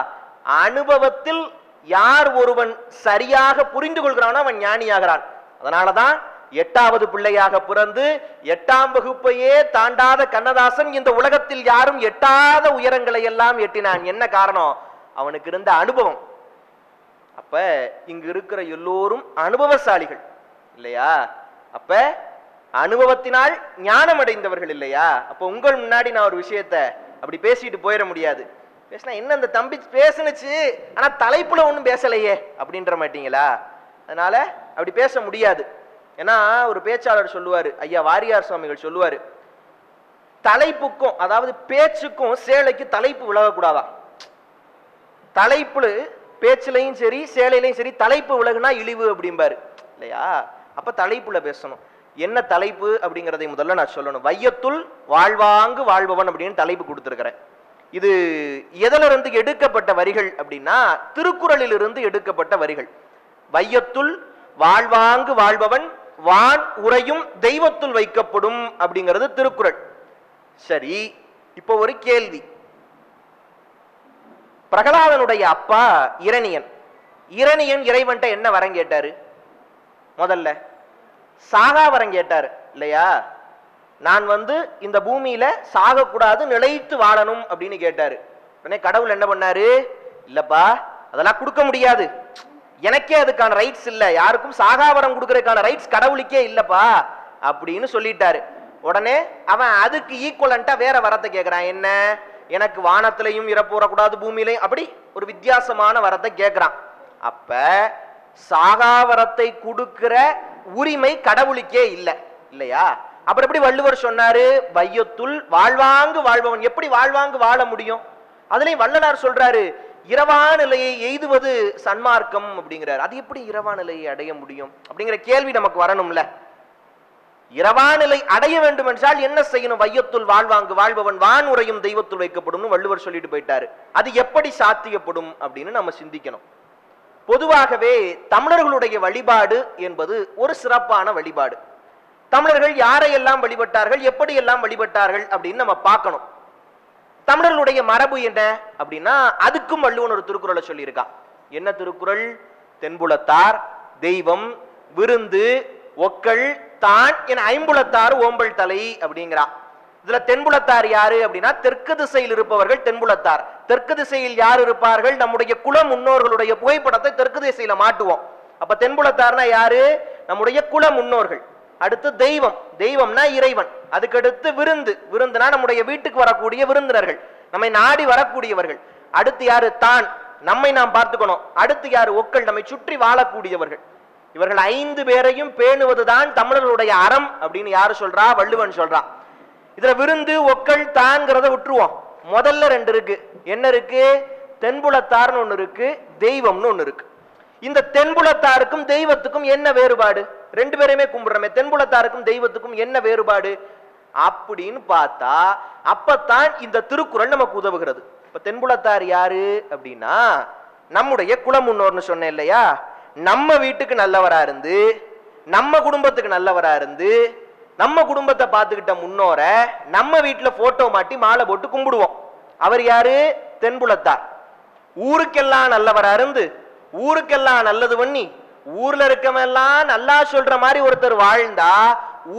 அனுபவத்தில் யார் ஒருவன் சரியாக புரிந்து கொள்கிறானோ அவன் ஞானி ஆகிறான். அதனாலதான் 8வது பிள்ளையாக பிறந்து 8ஆம் வகுப்பையே தாண்டாத கண்ணதாசன் இந்த உலகத்தில் யாரும் எட்டாத உயரங்களை எல்லாம் எட்டினான். என்ன காரணம்? அவனுக்கு இருந்த அனுபவம். அப்ப இங்கு இருக்கிற எல்லோரும் அனுபவசாலிகள் இல்லையா? அப்ப அனுபவத்தினால் ஞானம் அடைந்தவர்கள் இல்லையா? அப்ப உங்கள் முன்னாடி நான் ஒரு விஷயத்தை அப்படி பேசிட்டு போயிட முடியாது. பேசினா என்ன இந்த தம்பி பேசுனுச்சு, ஆனா தலைப்புல ஒன்றும் பேசலையே அப்படின்ற மாட்டீங்களா? அதனால அப்படி பேச முடியாது. ஏன்னா ஒரு பேச்சாளர் சொல்லுவாரு, ஐயா வாரியார் சுவாமிகள் சொல்லுவாரு, தலைப்புக்கும் அதாவது பேச்சுக்கும் சேலைக்கு தலைப்பு விலகக்கூடாதான். தலைப்புல பேச்சுலையும் சரி சேலையிலையும் சரி தலைப்பு விலகுனா இழிவு அப்படிம்பாரு இல்லையா? அப்ப தலைப்புல பேசணும். என்ன தலைப்பு அப்படிங்கிறதை முதல்ல நான் சொல்லணும். வையத்துள் வாழ்வாங்கு வாழ்பவன் அப்படின்னு தலைப்பு கொடுத்திருக்கிறேன். இது எதிலிருந்து எடுக்கப்பட்ட வரிகள் அப்படின்னா திருக்குறளில் இருந்து எடுக்கப்பட்ட வரிகள். வையத்துள் வாழ்வாங்கு வாழ்பவன் வான் உரையும் தெய்வத்துள் வைக்கப்படும் அப்படிங்கிறது திருக்குறள். சரி, இப்போ ஒரு கேள்வி. பிரகலாதனுடைய அப்பா இரணியன். இரணியன் இறைவன்ட்ட என்ன வரம் கேட்டாரு? முதல்ல சாகா வரம் கேட்டாரு இல்லையா? நான் இந்த பூமியில சாகக்கூடாது, நிலைத்து வாழணும் அப்படின்னு கேட்டாரு. உடனே கடவுள் என்ன பண்ணாரு? இல்லப்பா அதெல்லாம் கொடுக்க முடியாது, எனக்கே அதுக்கான ரைட்ஸ் இல்ல, யாருக்கும் சாகாவரம் கொடுக்கறதுக்கான ரைட்ஸ் கடவுளுக்கே இல்லப்பா அப்படின்னு சொல்லிட்டாரு. உடனே அவன் அதுக்கு ஈக்குவலண்டா வேற வரத்தை கேட்கிறான். என்ன? எனக்கு வானத்திலையும் இறப்பு வரக்கூடாது, பூமியிலையும், அப்படி ஒரு வித்தியாசமான வரத்தை கேட்கிறான். அப்ப சாகாவரத்தை கொடுக்கிற உரிமை கடவுளுக்கே இல்லை இல்லையா? அப்புறம் எப்படி வள்ளுவர் சொன்னாரு வையத்துள் வாழ்வாங்கு வாழ்பவன்? எப்படி வாழ்வாங்கு வாழ முடியும்? அதுலயும் வள்ளலார் சொல்றாரு இரவா நிலையை எய்துவது சன்மார்க்கம் அப்படிங்கிறார். அது எப்படி இரவா நிலையை அடைய முடியும் அப்படிங்கிற கேள்வி நமக்கு வரணும்ல. இரவா நிலை அடைய வேண்டும் என்றால் என்ன செய்யணும்? வையத்துள் வாழ்வாங்கு வாழ்பவன் வான் உரையும் தெய்வத்துள் வைக்கப்படும் வள்ளுவர் சொல்லிட்டு போயிட்டாரு. அது எப்படி சாத்தியப்படும் அப்படின்னு நம்ம சிந்திக்கணும். பொதுவாகவே தமிழர்களுடைய வழிபாடு என்பது ஒரு சிறப்பான வழிபாடு. தமிழர்கள் யாரையெல்லாம் வழிபட்டார்கள், எப்படி எல்லாம் வழிபட்டார்கள் அப்படின்னு நம்ம பார்க்கணும். தமிழர்களுடைய மரபு என்ன அப்படின்னா, அதுக்கும் வள்ளுவன் ஒரு திருக்குறளை சொல்லியிருக்கான். என்ன திருக்குறள்? தென்புலத்தார், தெய்வம், விருந்து, ஒக்கள், தான் என ஐம்புலத்தார் ஓம்பல் தலை அப்படிங்கிறா. இதுல தென்புலத்தார் யாரு அப்படின்னா, தெற்கு திசையில் இருப்பவர்கள் தென்புலத்தார். தெற்கு திசையில் யார் இருப்பார்கள்? நம்முடைய குல முன்னோர்களுடைய புகைப்படத்தை தெற்கு திசையில மாட்டுவோம். அப்ப தென்புலத்தார்னா யாரு? நம்முடைய குல முன்னோர்கள். அடுத்து தெய்வம், தெய்வம்னா இறைவன். அதுக்கடுத்து விருந்து, விருந்துனா நம்முடைய வீட்டுக்கு வரக்கூடிய விருந்தினர்கள், நம்மை நாடி வரக்கூடியவர்கள். அடுத்து யாரு? தான், நம்மை நாம் பார்த்துக்கணும். அடுத்து யாரு? ஒக்கள், நம்மை சுற்றி வாழக்கூடியவர்கள். இவர்கள் 5 பேரையும் பேணுவதுதான் தமிழர்களுடைய அறம் அப்படின்னு யாரு சொல்றா? வள்ளுவன் சொல்றான். இதுல விருந்து, ஒக்கள், தான்ங்கிறத விட்டுருவோம். முதல்ல 2 இருக்கு. என்ன இருக்கு? தென்புலத்தார்னு ஒண்ணு இருக்கு, தெய்வம்னு ஒண்ணு இருக்கு. இந்த தென்புலத்தாருக்கும் தெய்வத்துக்கும் என்ன வேறுபாடு? 2 பேரையுமே கும்பிடுறோமே, தென்புலத்தாருக்கும் தெய்வத்துக்கும் என்ன வேறுபாடு அப்படின்னு பார்த்தா, அப்பத்தான் இந்த திருக்குறள் நமக்கு உதவுகிறது. இப்ப தென்புலத்தார் யாரு அப்படின்னா, நம்முடைய குல முன்னோர்னு சொன்னேன் இல்லையா, நம்ம வீட்டுக்கு நல்லவரா இருந்து, நம்ம குடும்பத்துக்கு நல்லவரா இருந்து, நம்ம குடும்பத்தை பார்த்துக்கிட்ட முன்னோர நம்ம வீட்டுல போட்டோ மாட்டி மாலை போட்டு கும்பிடுவோம். அவர் யாரு? தென்புலத்தார். ஊருக்கெல்லாம் நல்லவரா இருந்து, ஊருக்கெல்லாம் நல்லது பண்ணி, ஊர்ல இருக்கவெல்லாம் நல்லா சொல்ற மாதிரி ஒருத்தர் வாழ்ந்தா,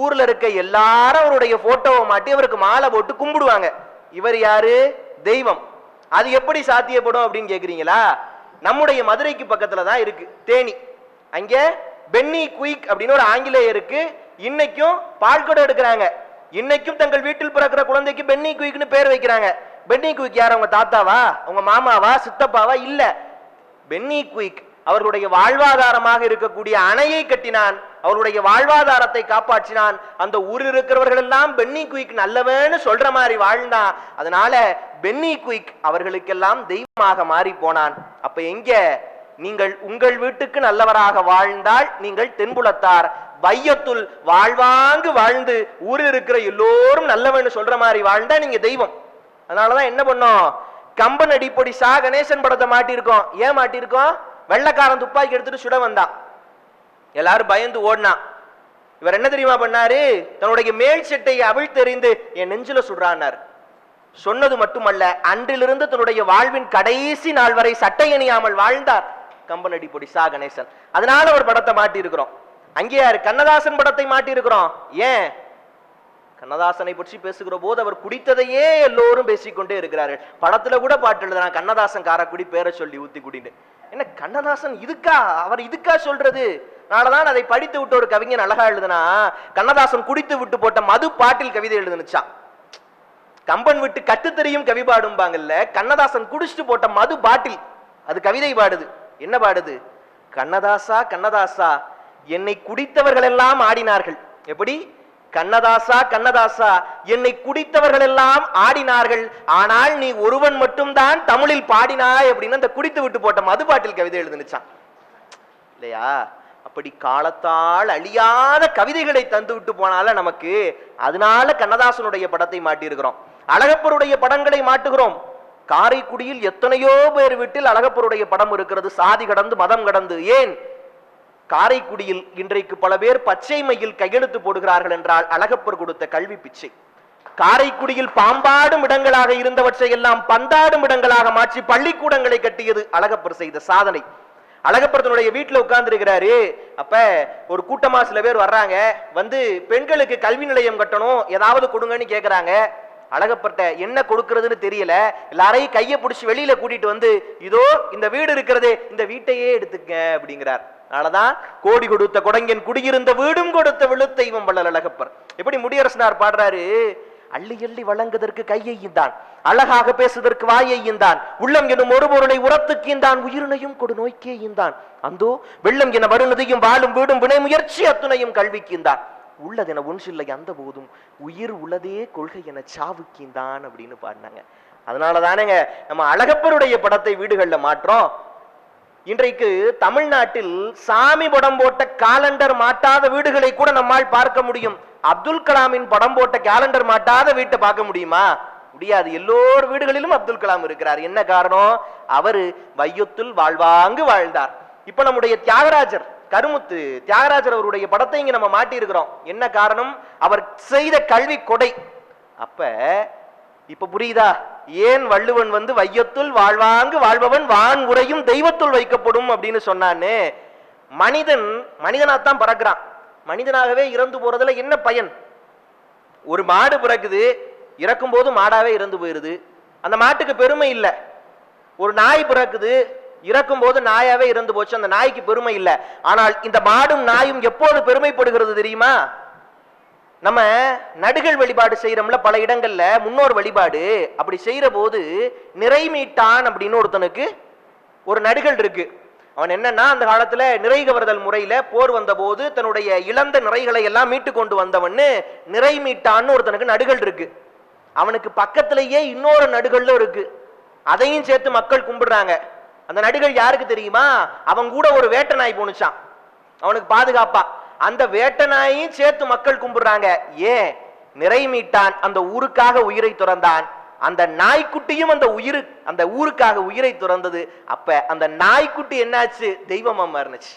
ஊர்ல இருக்க எல்லாரும் அவருடைய போட்டோவை மாட்டி அவருக்கு மாலை போட்டு கும்பிடுவாங்க. இவர் யாரு? தெய்வம். அது எப்படி சாத்தியப்படும் அப்படின்னு கேக்குறீங்களா? நம்முடைய மதுரைக்கு பக்கத்துல தான் இருக்கு தேனி. அங்க பென்னி குயிக் அப்படின்னு ஒரு ஆங்கிலேயருக்கு இன்னைக்கும் பால்குடம் எடுக்கிறாங்க. இன்னைக்கும் தங்கள் வீட்டில் பிறக்கிற குழந்தைக்கு பென்னி குயிக்னு பேர் வைக்கிறாங்க. பென்னி குயிக் யார்? அவங்க தாத்தாவா, அவங்க மாமாவா, சித்தப்பாவா? இல்ல, பென்னி குயிக் அவர்களுடைய வாழ்வாதாரமாக இருக்கக்கூடிய அணையை கட்டினான், அவருடைய வாழ்வாதாரத்தை காப்பாற்றினான். அந்த ஊரில் இருக்கிறவர்கள் எல்லாம் பென்னி குயிக் நல்லவன்னு சொல்ற மாதிரி வாழ்ந்தான். அதனால பென்னி குயிக் அவர்களுக்கெல்லாம் தெய்வமாக மாறி போனான். அப்ப எங்க நீங்கள் உங்கள் வீட்டுக்கு நல்லவராக வாழ்ந்தால் நீங்கள் தென்புலத்தார். வையத்துள் வாழ்வாங்கு வாழ்ந்து ஊரில் இருக்கிற எல்லோரும் நல்லவன்னு சொல்ற மாதிரி வாழ்ந்தா நீங்க தெய்வம். அதனாலதான் என்ன பண்ணோம்? கம்பன் அடிப்பொடி சா கணேசன் படத்தை மாட்டிருக்கோம். ஏன் மாட்டிருக்கோம்? வெள்ளக்காரன் துப்பாக்கி எடுத்துட்டு சுட வந்தான், எல்லாரும் பயந்து ஓடினான். இவர் என்ன தெரியுமா பண்ணாரு? தன்னுடைய மேல் சட்டையை அவிழ்த்தெறிந்து என் நெஞ்சில சுடுறான்னார். சொன்னது மட்டுமல்ல, அன்றிலிருந்து தன்னுடைய வாழ்வின் கடைசி நாள் வரை சட்டை அணியாமல் வாழ்ந்தார் கம்பன் அடிப்பொடி சா கணேசன். அதனால ஒரு படத்தை மாட்டி இருக்கிறோம். அங்கே யாரு? கண்ணதாசன் படத்தை மாட்டி இருக்கிறோம். ஏன்? கண்ணதாசனை பற்றி பேசுகிற போது அவர் குடித்ததையே எல்லோரும் பேசிக்கொண்டே இருக்கிறார்கள். படத்துல கூட பாட்டு எழுதுறான், கண்ணதாசன் காரக்குடி பேரை சொல்லி ஊத்தி குடின்னு. என்ன கண்ணதாசன் இதுக்கா, அவர் இதுக்கா சொல்றது? நாளதான் அதை படித்து விட்டு ஒரு கவிஞன் அழகா எழுதுனா, கண்ணதாசன் குடித்து விட்டு போட்ட மது பாட்டில் கவிதை எழுதுனுச்சான். கம்பன் விட்டு கட்டு தெரியும் கவி பாடும்பாங்கல்ல, கண்ணதாசன் குடிச்சிட்டு போட்ட மது பாட்டில் அது கவிதை பாடுது. என்ன பாடுது? கண்ணதாசா கண்ணதாசா என்னை குடித்தவர்கள் எல்லாம் ஆடினார்கள். எப்படி? கண்ணதாசா கண்ணதாசா என்னை குடித்தவர்கள் எல்லாம் ஆடினார்கள், ஆனால் நீ ஒருவன் மட்டும்தான் தமிழில் பாடினாய் அப்படின்னு அந்த குடித்து விட்டு போட்ட மதுபாட்டில் கவிதை எழுதுனுச்சான் இல்லையா? அப்படி காலத்தால் அழியாத கவிதைகளை தந்து விட்டு போனால நமக்கு. அதனால கண்ணதாசனுடைய படத்தை மாட்டியிருக்கிறோம், அழகப்பருடைய படங்களை மாட்டுகிறோம். காரைக்குடியில் எத்தனையோ பேர் வீட்டில் அழகப்பருடைய படம் இருக்கிறது, சாதி கடந்து மதம் கடந்து. ஏன்? காரைக்குடியில் இன்றைக்கு பல பேர் பச்சை மையில் கையெழுத்து போடுகிறார்கள் என்றால் அழகப்பர் கொடுத்த கல்வி பிச்சை. காரைக்குடியில் பாம்பாடும் இடங்களாக இருந்தவற்றை எல்லாம் பந்தாடும் இடங்களாக மாற்றி பள்ளிக்கூடங்களை கட்டியது அழகப்பர் செய்த சாதனை. அழகப்பர் தன்னுடைய வீட்டுல உட்கார்ந்து இருக்கிறாரு. அப்ப ஒரு கூட்டமா சில பேர் வர்றாங்க, வந்து பெண்களுக்கு கல்வி நிலையம் கட்டணும் ஏதாவது கொடுங்கன்னு கேட்கிறாங்க. அழகப்பட்ட என்ன கொடுக்கிறதுன்னு தெரியல, எல்லாரையும் கையை பிடிச்சி வெளியில கூட்டிட்டு வந்து, இதோ இந்த வீடு இருக்கிறதே, இந்த வீட்டையே எடுத்துக்க அப்படிங்கிறார். அதனாலதான் கோடி கொடுத்த கொடங்கன் குடியிருந்த வீடும் கொடுத்த விழுத்தெய்வம் வள்ளல் அழகப்பர். எப்படி முடியரசனார் பாடுறாரு, அள்ளி அள்ளி வழங்குவதற்கு கையையும் தான், அழகாக பேசுவதற்கு வாயையும் தான், உள்ளம் எனும் ஒரு பொருளை உரத்துக்கும் தான், உயிரினையும் கொடு நோய்க்கேயும் தான், அந்தோ வெள்ளம் என வருணதையும் வாழும் வீடும் வினை முயற்சி அத்துணையும் கல்விக்கும் தான், உள்ளதென ஒன்றில்லை அந்த போதும் உயிர் உள்ளதே கொள்கை என சாவுக்கின்தான் அப்படின்னு பாடினாங்க. அதனாலதானேங்க நம்ம அழகப்பருடைய படத்தை வீடுகள்ல மாற்றோம். இன்றைக்கு தமிழ்நாட்டில் சாமி படம் போட்ட காலண்டர் மாட்டாத வீடுகளை கூட நம்மால் பார்க்க முடியும். அப்துல் கலாமின் படம் போட்ட காலண்டர் மாட்டாத வீட்டை பார்க்க முடியுமா? முடியாது. எல்லோர் வீடுகளிலும் அப்துல் கலாம் இருக்கிறார். என்ன காரணம்? அவரு வையத்துள் வாழ்வாங்கு வாழ்ந்தார். இப்ப நம்முடைய தியாகராஜர் கருமுத்து தியாகராஜர் அவருடைய படத்தை இங்க நம்ம மாட்டி இருக்கிறோம். என்ன காரணம்? அவர் செய்த கல்வி கொடை. அப்ப இப்ப புரியுதா ஏன் வள்ளுவன் வந்து வையத்துள் வாழ்வாங்கு வாழ்பவன் வான் உரையும் தெய்வத்துள் வைக்கப்படும் அப்படின்னு சொன்னான்னு? மனிதன் மனிதனாத்தான் பிறக்கிறான், மனிதனாகவே இறந்து போறதுல என்ன பயன்? ஒரு மாடு பிறக்குது, இறக்கும் போது மாடாவே இறந்து போயிருது, அந்த மாட்டுக்கு பெருமை இல்லை. ஒரு நாய் பிறக்குது, இறக்கும் போது நாயாவே இறந்து போச்சு, அந்த நாய்க்கு பெருமை இல்லை. ஆனால் இந்த மாடும் நாயும் எப்போது பெருமைப்படுகிறது தெரியுமா? நம்ம நடுகள் வழிபாடு செய்யறோம்ல பல இடங்கள்ல, முன்னோர் வழிபாடு. அப்படி செய்யற போது நிறைமீட்டான் அப்படின்னு ஒருத்தனுக்கு ஒரு நடுகள் இருக்கு. அவன் என்னன்னா, அந்த காலத்துல நிறை கவர்தல் முறையில போர் வந்த போது தன்னுடைய இழந்த நிறைகளை எல்லாம் மீட்டு கொண்டு வந்தவன்னு நிறைமீட்டான்னு ஒருத்தனுக்கு நடுகள் இருக்கு. அவனுக்கு பக்கத்திலேயே இன்னொரு நடுகளும் இருக்கு, அதையும் சேர்த்து மக்கள் கும்பிடுறாங்க. அந்த நடுகள் யாருக்கு தெரியுமா? அவன் கூட ஒரு வேட்டை நாய் போனுச்சான் அவனுக்கு பாதுகாப்பா. அந்த வேட்டை நாயையும் சேர்த்து மக்கள் கும்பிடுறாங்க. ஏன்? நிறைமீட்டான் அந்த ஊருக்காக உயிரை துறந்தான். அந்த நாய்க்குட்டியும் அந்த ஊருக்காக உயிரை துறந்தது. அப்ப அந்த நாய்க்குட்டி என்னாச்சு? தெய்வமா மாறுனுச்சு.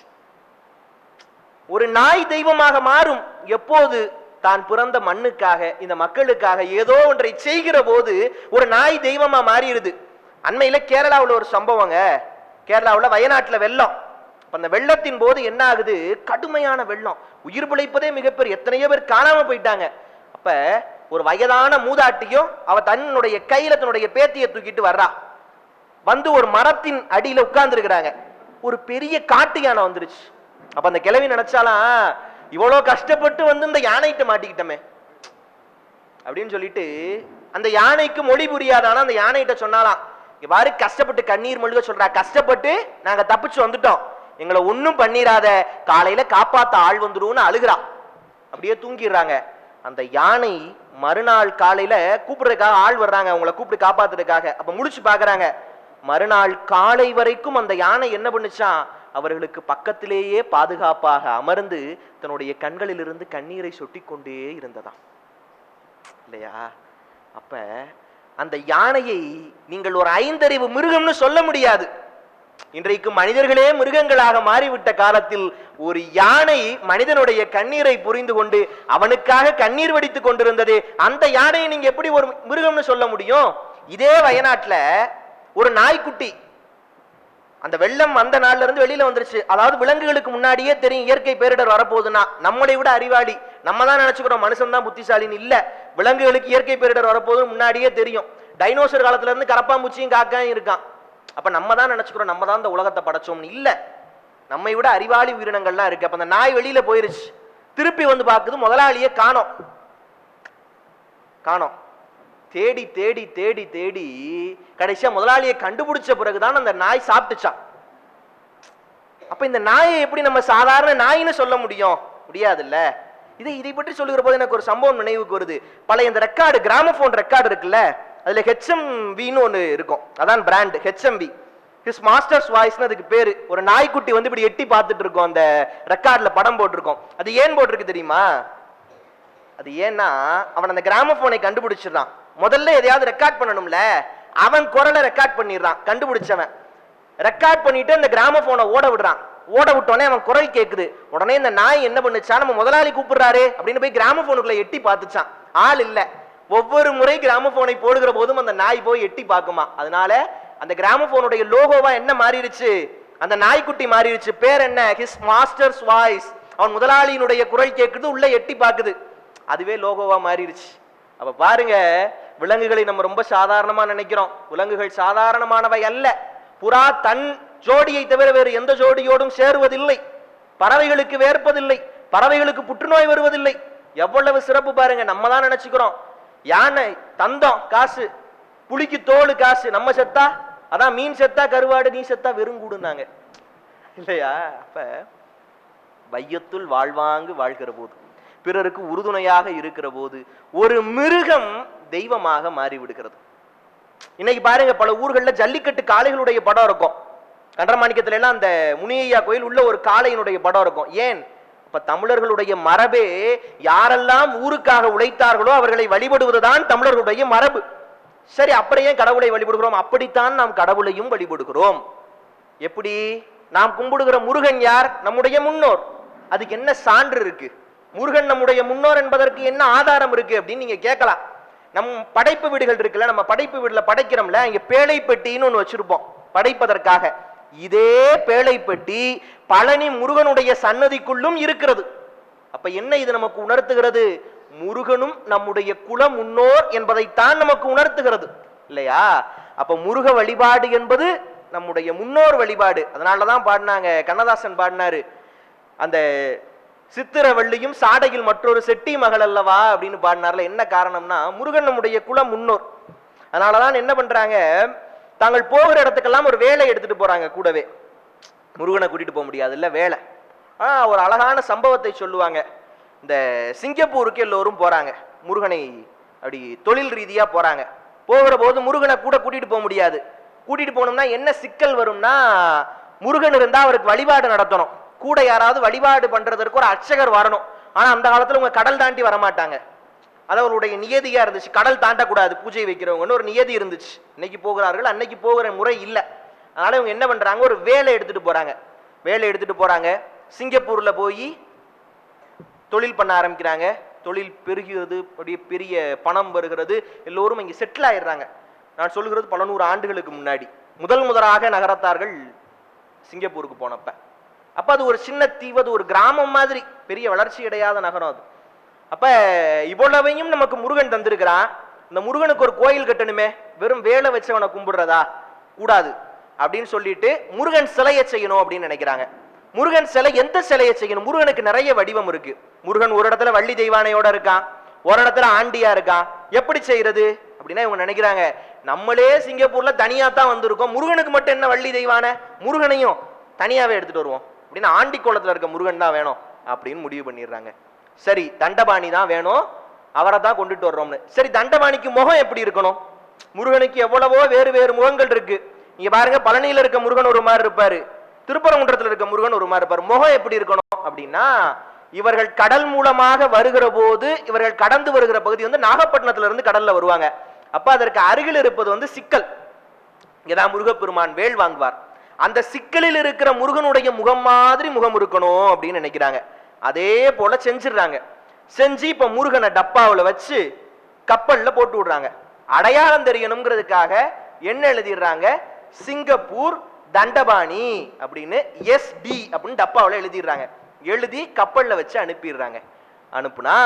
ஒரு நாய் தெய்வமாக மாறும் எப்போது? தான் பிறந்த மண்ணுக்காக, இந்த மக்களுக்காக ஏதோ ஒன்றை செய்கிற போது ஒரு நாய் தெய்வமா மாறிடுது. அண்மையில கேரளாவில் ஒரு சம்பவங்க. கேரளாவில் வயநாட்டுல வெள்ளம். அந்த வெள்ளத்தின் போது என்ன ஆகுது? கடுமையான வெள்ளம், உயிர் பிழைப்பதே மிகப்பெரிய, எத்தனையோ பேர் காணாம போயிட்டாங்க. அப்ப ஒரு வயதான மூதாட்டியும் அவ தன்னுடைய கையில தன்னுடைய பேத்தியை தூக்கிட்டு வர்றா. வந்து ஒரு மரத்தின் அடியில உட்கார்ந்து இருக்கிறாங்க. ஒரு பெரிய காட்டு யானை வந்துருச்சு. அப்ப அந்த கிழவி நினைச்சாலாம், இவ்வளவு கஷ்டப்பட்டு வந்து இந்த யானைகிட்ட மாட்டிக்கிட்டமே அப்படின்னு சொல்லிட்டு அந்த யானைக்கு மொழி புரியாதானா அந்த யானைகிட்ட சொன்னாலாம், இவ்வாறு கஷ்டப்பட்டு கண்ணீர் மொழிக சொல்றா, கஷ்டப்பட்டு நாங்க தப்பிச்சு வந்துட்டோம், எங்களை ஒன்னும் பண்ணிராத, காலையில காப்பாத்த ஆள் வந்துருன்னு அழுகிறா. அப்படியே தூங்கிடுறாங்க. அந்த யானை மறுநாள் காலையில கூப்பிடுறதுக்காக ஆள் வர்றாங்க, அவங்களை கூப்பிட்டு காப்பாத்துறதுக்காக. அப்ப முடிச்சு பாக்குறாங்க, மறுநாள் காலை வரைக்கும் அந்த யானை என்ன பண்ணுச்சான்? அவர்களுக்கு பக்கத்திலேயே பாதுகாப்பாக அமர்ந்து தன்னுடைய கண்களிலிருந்து கண்ணீரை சொட்டி கொண்டே இருந்ததாம். இல்லையா? அப்ப அந்த யானையை நீங்கள் ஒரு ஐந்தறிவு மிருகம்னு சொல்ல முடியாது. இன்றைக்கு மனிதர்களே மிருகங்களாக மாறிவிட்ட காலத்தில் ஒரு யானை மனிதனுடைய கண்ணீரை புரிந்து கொண்டு அவனுக்காக கண்ணீர் வடித்துக் கொண்டிருந்தது. அந்த யானையை நீங்க எப்படி ஒரு மிருகம்னு சொல்ல முடியும்? இதே வயநாட்டுல ஒரு நாய்க்குட்டி, அந்த வெள்ளம் அந்த நாள்ல இருந்து வெளியில வந்துருச்சு. அதாவது விலங்குகளுக்கு முன்னாடியே தெரியும் இயற்கை பேரிடர் வரப்போகுதுன்னா. நம்மளை விட அறிவாளி, நம்ம தான் நினைச்சுக்கிறோம் மனுஷன் தான் புத்திசாலின்னு. இல்ல, விலங்குகளுக்கு இயற்கை பேரிடர் வரப்போகுது முன்னாடியே தெரியும். டைனோசர் காலத்துல இருந்து கரப்பாம்பூச்சியும் காக்காயும் இருக்கான். அப்ப நம்ம தான் நினைச்சுக்கிறோம் நம்ம தான் இந்த உலகத்தை படைச்சோம்னு. இல்ல, நம்மை விட அறிவாளி உயிரினங்கள்லாம் இருக்கு. அப்ப அந்த நாய் வெளியில போயிருச்சு, திருப்பி வந்து பாக்குது, முதலாளியே காணோம். தேடி தேடி தேடி தேடி கடைசியா முதலாளியை கண்டுபிடிச்ச பிறகுதான் அந்த நாய் சாப்பிட்டுச்சான். அப்ப இந்த நாயை எப்படி நம்ம சாதாரண நாயின்னு சொல்ல முடியும்? முடியாதுல்ல. இதை பற்றி சொல்லுகிற போது எனக்கு ஒரு சம்பவம் நினைவுக்கு வருது. பழைய இந்த ரெக்கார்டு, கிராமபோன் ரெக்கார்டு இருக்குல்ல, அதுல HMVன்னு ஒண்ணு இருக்கும், அதான் பிராண்ட் HMV, ஹிஸ் மாஸ்டர்ஸ் வாய்ஸ்னு அதுக்கு பேரு. ஒரு நாய்க்குட்டி வந்து இப்படி எட்டி பார்த்துட்டு இருக்கோம், அந்த ரெக்கார்ட்ல படம் போட்டிருக்கோம். அது ஏன் போட்டிருக்கு தெரியுமா? அது ஏன்னா அவன் அந்த கிராமபோனை கண்டுபிடிச்சிடறான். முதல்ல எதையாவது ரெக்கார்ட் பண்ணணும்ல, அவன் குரலை ரெக்கார்ட் பண்ணிடுறான். கண்டுபிடிச்சவன் ரெக்கார்ட் பண்ணிட்டு அந்த கிராமபோனை ஓட விடுறான். ஓட விட்டோடனே அவன் குரல் கேட்குது. உடனே இந்த நாய் என்ன பண்ணுச்சா, நம்ம முதலாளி கூப்பிடுறாரு அப்படின்னு போய் கிராமபோனுக்குள்ள எட்டி பார்த்துச்சான். ஆள் இல்ல. ஒவ்வொரு முறை கிராமபோனை போடுகிற போதும் அந்த நாய் போய் எட்டி பார்க்குமா. அதனால அந்த கிராமபோனுடைய லோகோவா என்ன மாறிடுச்சு? அந்த நாய்க்குட்டி மாறிடுச்சு. பேர் என்ன? His masters voice. அவன் முதலாளியினுடைய குரல் கேட்குது, உள்ள எட்டி பார்க்குது, அதுவே லோகோவா மாறிடுச்சு. அப்ப பாருங்க, விலங்குகளை நம்ம ரொம்ப சாதாரணமா நினைக்கிறோம். விலங்குகள் சாதாரணமானவை அல்ல. புறா தன் ஜோடியை தவிர வேறு எந்த ஜோடியோடும் சேருவதில்லை, பறவைகளுக்கு வேர்ப்பதில்லை, பறவைகளுக்கு புற்றுநோய் வருவதில்லை. எவ்வளவு சிறப்பு பாருங்க. நம்ம தான் நினைச்சுக்கிறோம் யானை தந்தம் காசு, புலிக்கு தோல் காசு, நம்ம செத்தா அதான் மீன் செத்தா கருவாடு, நீ செத்தா வெறுங்கூடுனாங்க இல்லையா? அப்ப வையத்துள் வாழ்வாங்கு வாழ்கிற போது, பிறருக்கு உறுதுணையாக இருக்கிற போது ஒரு மிருகம் தெய்வமாக மாறிவிடுகிறது. இன்னைக்கு பாருங்க, பல ஊர்கள்ல ஜல்லிக்கட்டு காளைகளுடைய படம் இருக்கும். கண்டமாணிக்கத்துல எல்லாம் அந்த முனியையா கோயில் உள்ள ஒரு காளையினுடைய படம் இருக்கும். ஏன்? இப்ப தமிழர்களுடைய மரபே யாரெல்லாம் ஊருக்காக உழைத்தார்களோ அவர்களை வழிபடுவதுதான் தமிழர்களுடைய மரபு. சரி, அப்புறம் ஏன் கடவுளை வழிபடுகிறோம்? அப்படித்தான் நாம் கடவுளையும் வழிபடுகிறோம். எப்படி? நாம் கும்பிடுகிற முருகன் யார்? நம்முடைய முன்னோர். அதுக்கு என்ன சான்று இருக்கு? முருகன் நம்முடைய முன்னோர் என்பதற்கு என்ன ஆதாரம் இருக்கு அப்படின்னு நீங்க கேட்கலாம். நம் படைப்பு வீடுகள் இருக்குல்ல, நம்ம படைப்பு வீடுல படைக்கிறோம்ல, இங்க பேழை பெட்டின்னு ஒண்ணு வச்சிருப்போம் படைப்பதற்காக. இதே பேழை பெட்டி பழனி முருகனுடைய சன்னதிக்குள்ளும் இருக்கிறது. அப்ப என்ன இது நமக்கு உணர்த்துகிறது? முருகனும் நம்முடைய குல முன்னோர் என்பதைத்தான் நமக்கு உணர்த்துகிறது இல்லையா? அப்ப முருக வழிபாடு என்பது நம்முடைய முன்னோர் வழிபாடு. அதனாலதான் பாடினாங்க, கண்ணதாசன் பாடினாரு, அந்த சித்திரவள்ளியும் சாடையில் மற்றொரு செட்டி மகள் அல்லவா அப்படின்னு பாடினார்ல. என்ன காரணம்னா முருகன் நம்முடைய குல முன்னோர். அதனாலதான் என்ன பண்றாங்க, தாங்கள் போகிற இடத்துக்கெல்லாம் ஒரு வேலை எடுத்துட்டு போறாங்க கூடவே. முருகனை கூட்டிட்டு போக முடியாது இல்ல, வேலை. ஒரு அழகான சம்பவத்தை சொல்லுவாங்க. இந்த சிங்கப்பூருக்கு எல்லோரும் போறாங்க, முருகனை அப்படி தொழில் ரீதியா போறாங்க. போகிற போது முருகனை கூட கூட்டிட்டு போக முடியாது. கூட்டிட்டு போனோம்னா என்ன சிக்கல் வரும்னா, முருகன் இருந்தா அவருக்கு வழிபாடு நடத்தணும், கூட யாராவது வழிபாடு பண்றதற்கு ஒரு அர்ச்சகர் வரணும். ஆனா அந்த காலத்துல உங்க கடல் தாண்டி வரமாட்டாங்க, அது அவருடைய நியதியா இருந்துச்சு. கடல் தாண்டக்கூடாது பூஜை வைக்கிறவங்கன்னு ஒரு நியதி இருந்துச்சு. இன்னைக்கு போகிறார்கள், அன்னைக்கு போகிற முறை இல்லை. அதனால இவங்க என்ன பண்றாங்க, ஒரு வேலை எடுத்துட்டு போறாங்க. வேலை எடுத்துட்டு போறாங்க, சிங்கப்பூர்ல போய் தொழில் பண்ண ஆரம்பிக்கிறாங்க. தொழில் பெருகிறது, அப்படியே பெரிய பணம் வருகிறது, எல்லோரும் இங்கே செட்டில் ஆயிடுறாங்க. நான் சொல்லுகிறது பல நூறு ஆண்டுகளுக்கு முன்னாடி முதலாக நகரத்தார்கள் சிங்கப்பூருக்கு போனப்ப. அப்ப அது ஒரு சின்ன தீவு, அது ஒரு கிராமம் மாதிரி, பெரிய வளர்ச்சி அடையாத நகரம் அது. அப்ப இவ்வளவையும் நமக்கு முருகன் தந்திருக்கிறான். இந்த முருகனுக்கு ஒரு கோயில் கட்டணுமே, வெறும் வேலை வச்சவனை கும்பிடுறதா கூடாது அப்படின்னு சொல்லிட்டு முருகன் சிலையை செய்யணும் அப்படின்னு நினைக்கிறாங்க. முருகன் சிலை, எந்த சிலையை செய்யணும்? முருகனுக்கு நிறைய வடிவம் இருக்கு. முருகன் ஒரு இடத்துல வள்ளி தெய்வானையோட இருக்கான், ஒரு இடத்துல ஆண்டியா இருக்கான். எப்படி செய்யறது அப்படின்னா இவங்க நினைக்கிறாங்க, நம்மளே சிங்கப்பூர்ல தனியா தான் வந்திருக்கோம், முருகனுக்கு மட்டும் என்ன வள்ளி தெய்வானை, முருகனையும் தனியாவே எடுத்துட்டு வருவோம் அப்படின்னு ஆண்டி கோலத்துல இருக்க முருகன் தான் வேணும் அப்படின்னு முடிவு பண்ணிடுறாங்க. சரி, தண்டபாணி தான் வேணும், அவரை தான் கொண்டுட்டு வர்றோம்னு. சரி, தண்டபாணிக்கு முகம் எப்படி இருக்கணும்? முருகனுக்கு எவ்வளவோ வேறு வேறு முகங்கள் இருக்கு. நீங்க பாருங்க, பழனியில இருக்க முருகன் ஒரு மாதிரி இருப்பாரு, திருப்பரங்குன்றத்தில் இருக்க முருகன் ஒரு மாதிரி இருப்பாரு. முகம் எப்படி இருக்கணும் அப்படின்னா, இவர்கள் கடல் மூலமாக வருகிற போது, இவர்கள் கடந்து வருகிற பகுதி வந்து நாகப்பட்டினத்துல இருந்து கடல்ல வருவாங்க. அப்ப அதற்கு அருகில் இருப்பது வந்து சிக்கல். இங்கதான் முருகப்பெருமான் வேல் வாங்குவார். அந்த சிக்கலில் இருக்கிற முருகனுடைய முகம் மாதிரி முகம் இருக்கணும் அப்படின்னு நினைக்கிறாங்க. அதே போல செஞ்சிடறாங்க. செஞ்சு இப்ப முருகனை டப்பாவில் வச்சு கப்பல்ல போட்டு விடுறாங்க. அடையாளம் தெரியணுங்கிறதுக்காக என்ன எழுதிடுறாங்க, சிங்கப்பூர் தண்டபாணி அப்படின்னு SD அப்படின்னு டப்பாவில் எழுதிடுறாங்க. எழுதி கப்பல்ல வச்சு அனுப்பிடுறாங்க. அனுப்புனா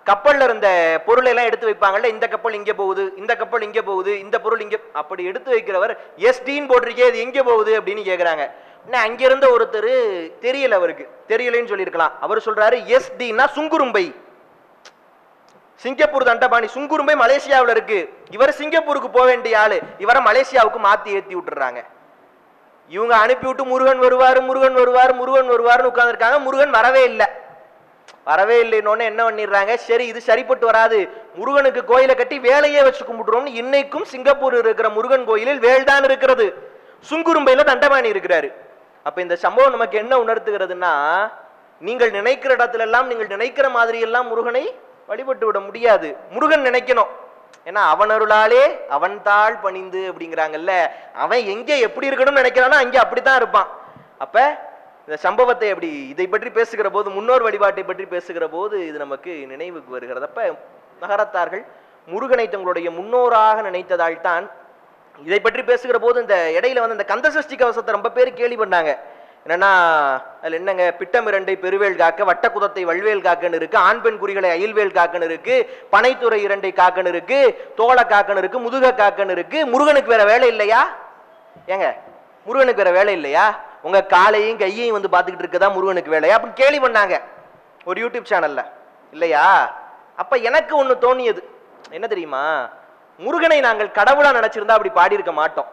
கப்பல்ல இருந்த பொருளை எல்லாம் எடுத்து வைப்பாங்கல்ல, இந்த கப்பல் இங்க போகுது, இந்த கப்பல் இங்க போகுது, இந்த பொருள் இங்க, அப்படி எடுத்து வைக்கிறவர் SD போட்டிருக்கே, இது எங்க போகுது அப்படின்னு கேக்குறாங்க. அங்க இருந்த ஒருத்தர் தெரியல, அவருக்கு தெரியலன்னு சொல்லியிருக்கலாம். அவர் சொல்றாரு SD-னா சுங்குரும்பை. சிங்கப்பூர் தண்டபாணி சுங்குரும்பை மலேசியாவில் இருக்கு. இவர் சிங்கப்பூருக்கு போக வேண்டிய ஆளு, இவரை மலேசியாவுக்கு மாத்தி ஏத்தி விட்டுறாங்க. இவங்க அனுப்பி விட்டு முருகன் வருவாரு முருகன் வருவாரு முருகன் வருவாருன்னு உட்கார்ந்துருக்காங்க. முருகன் வரவே இல்லை. வரவே இல்லைன்னு என்ன பண்ணிடுறாங்க, சரி இது சரிப்பட்டு வராது, முருகனுக்கு கோயிலை கட்டி வேலையே வச்சு கும்பிட்டுறோம்னு இன்னைக்கும் சிங்கப்பூர் இருக்கிற முருகன் கோயிலில் வேல் தான் இருக்கிறது, சுங்குரும்பையில தண்டபாணி இருக்கிறாரு. அப்ப இந்த சம்பவம் நமக்கு என்ன உணர்த்துகிறதுனா, நீங்கள் நினைக்கிற இடத்துல எல்லாம் நீங்கள் நினைக்கிற மாதிரி எல்லாம் முருகனை வழிபட்டு விட முடியாது. முருகன் நினைக்கணும். ஏன்னா அவன் அருளாலே அவன் தாள் பணிந்து அப்படிங்கிறாங்கல்ல, அவன் எங்க எப்படி இருக்கணும்னு நினைக்கிறானோ அங்கே அப்படித்தான் இருப்பான். அப்ப இந்த சம்பவத்தை எப்படி இதை பற்றி பேசுகிற போது, முன்னோர் வழிபாட்டை பற்றி பேசுகிற போது இது நமக்கு நினைவுக்கு வருகிறது. அப்ப நகரத்தார்கள் முருகனை தங்களுடைய முன்னோராக நினைத்ததால் தான் இதை பற்றி பேசுகிற போது இந்த இடையில வந்து இந்த கந்தசஷ்டி கவசத்தை ரொம்ப பேர் கேள்வி பண்ணாங்க. என்னன்னா அதுல என்னங்க, பிட்டம் 2 பெருவேல் காக்க, வட்ட குதத்தை வல்வேல் காக்கன்னு இருக்கு, ஆண் பெண் குறிகளை அயில்வேல் காக்கன்னு இருக்கு, பனைத்துறை 2 காக்கன்னு இருக்கு, தோள காக்கன்னு இருக்கு, முதுக காக்கன்னு இருக்கு. முருகனுக்கு வேற வேலை இல்லையா? ஏங்க முருகனுக்கு வேற வேலை இல்லையா? உங்க காலையும் கையையும் வந்து பார்த்துக்கிட்டு இருக்கதா முருகனுக்கு வேலையா அப்படின்னு கேள்வி பண்ணாங்க ஒரு யூடியூப் சேனல்ல இல்லையா? அப்ப எனக்கு ஒண்ணு தோணியது என்ன தெரியுமா, முருகனை நாங்கள் கடவுளா நினைச்சிருந்தா அப்படி பாடி இருக்க மாட்டோம்.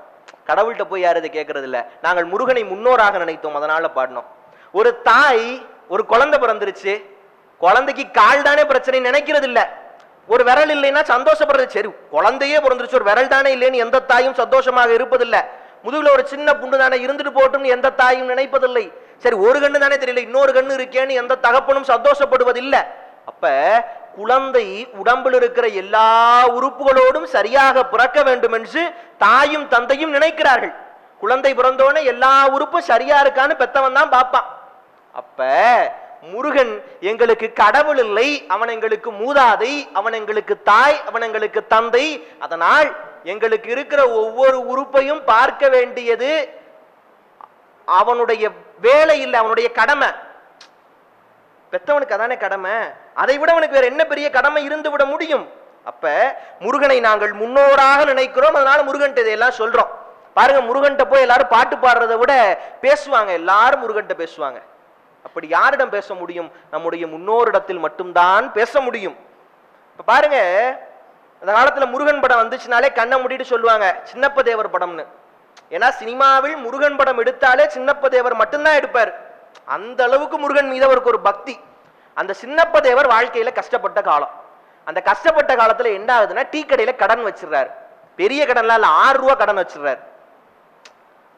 கடவுள்கிட்ட போய் யாரும் இதை கேட்கறது இல்லை. நாங்கள் முருகனை முன்னோராக நினைத்தோம், அதனால பாடினோம். ஒரு தாய் ஒரு குழந்தை பிறந்துருச்சு, குழந்தைக்கு கால் தானே பிரச்சனை நினைக்கிறது இல்லை, ஒரு விரல் இல்லைன்னா சந்தோஷப்படுறது. சரி குழந்தையே பிறந்துருச்சு, ஒரு விரல் தானே இல்லைன்னு எந்த தாயும் சந்தோஷமாக இருப்பதில்லை. முதுகுல ஒரு சின்ன புண்டு தானே இருந்துட்டு போட்டும் எந்த தாயும் நினைப்பதில்லை. சரி ஒரு கண்ணு தானே தெரியல, இன்னொரு கண்ணு இருக்கேன்னு எந்த தகப்பனும் சந்தோஷப்படுவதில்லை. அப்ப குழந்தை உடம்பில் இருக்கிற எல்லா உறுப்புகளோடும் சரியாக பிறக்க வேண்டும் என்று தாயும் தந்தையும் நினைக்கிறார்கள். குழந்தை பிறந்தோடனே எல்லா உறுப்பும் சரியா இருக்கான்னு பெத்தவன் தான் பார்ப்பான். அப்ப முருகன் எங்களுக்கு கடவுள் இல்லை, அவன் எங்களுக்கு மூதாதை, அவன் எங்களுக்கு தாய், அவன் எங்களுக்கு தந்தை. அதனால் எங்களுக்கு இருக்கிற ஒவ்வொரு உறுப்பையும் பார்க்க வேண்டியது அவனுடைய வேலை இல்லை, அவனுடைய கடமை. பெத்தவனுக்கு அதானே கடமை. அதை விட அவனுக்கு வேற என்ன பெரிய கடமை இருந்து விட முடியும்? அப்ப முருகனை நாங்கள் முன்னோராக நினைக்கிறோம். அதனால முருகன் இதையெல்லாம் சொல்றோம். பாருங்க, முருகன் போய் எல்லாரும் பாட்டு பாடுறதை விட பேசுவாங்க, எல்லாரும் முருகன் பேசுவாங்க. அப்படி யாரிடம் பேச முடியும்? நம்முடைய முன்னோரிடத்தில் மட்டும்தான் பேச முடியும். இப்ப பாருங்க, அந்த காலத்துல முருகன் படம் வந்துச்சுனாலே கண்ணை மூடிட்டு சொல்லுவாங்க சின்னப்ப தேவர் படம்னு. ஏன்னா சினிமாவில் முருகன் படம் எடுத்தாலே சின்னப்ப தேவர் மட்டும்தான் எடுப்பார். அந்த அளவுக்கு முருகன் மீது அவருக்கு ஒரு பக்தி. அந்த சின்னப்ப தேவர் வாழ்க்கையில கஷ்டப்பட்ட காலம். அந்த கஷ்டப்பட்ட காலத்துல என்ன ஆகுதுன்னா, டீ கடையில கடன் வச்சிடறாரு. பெரிய கடன்லாம் இல்ல, 6 ரூபா கடன் வச்சிடறாரு.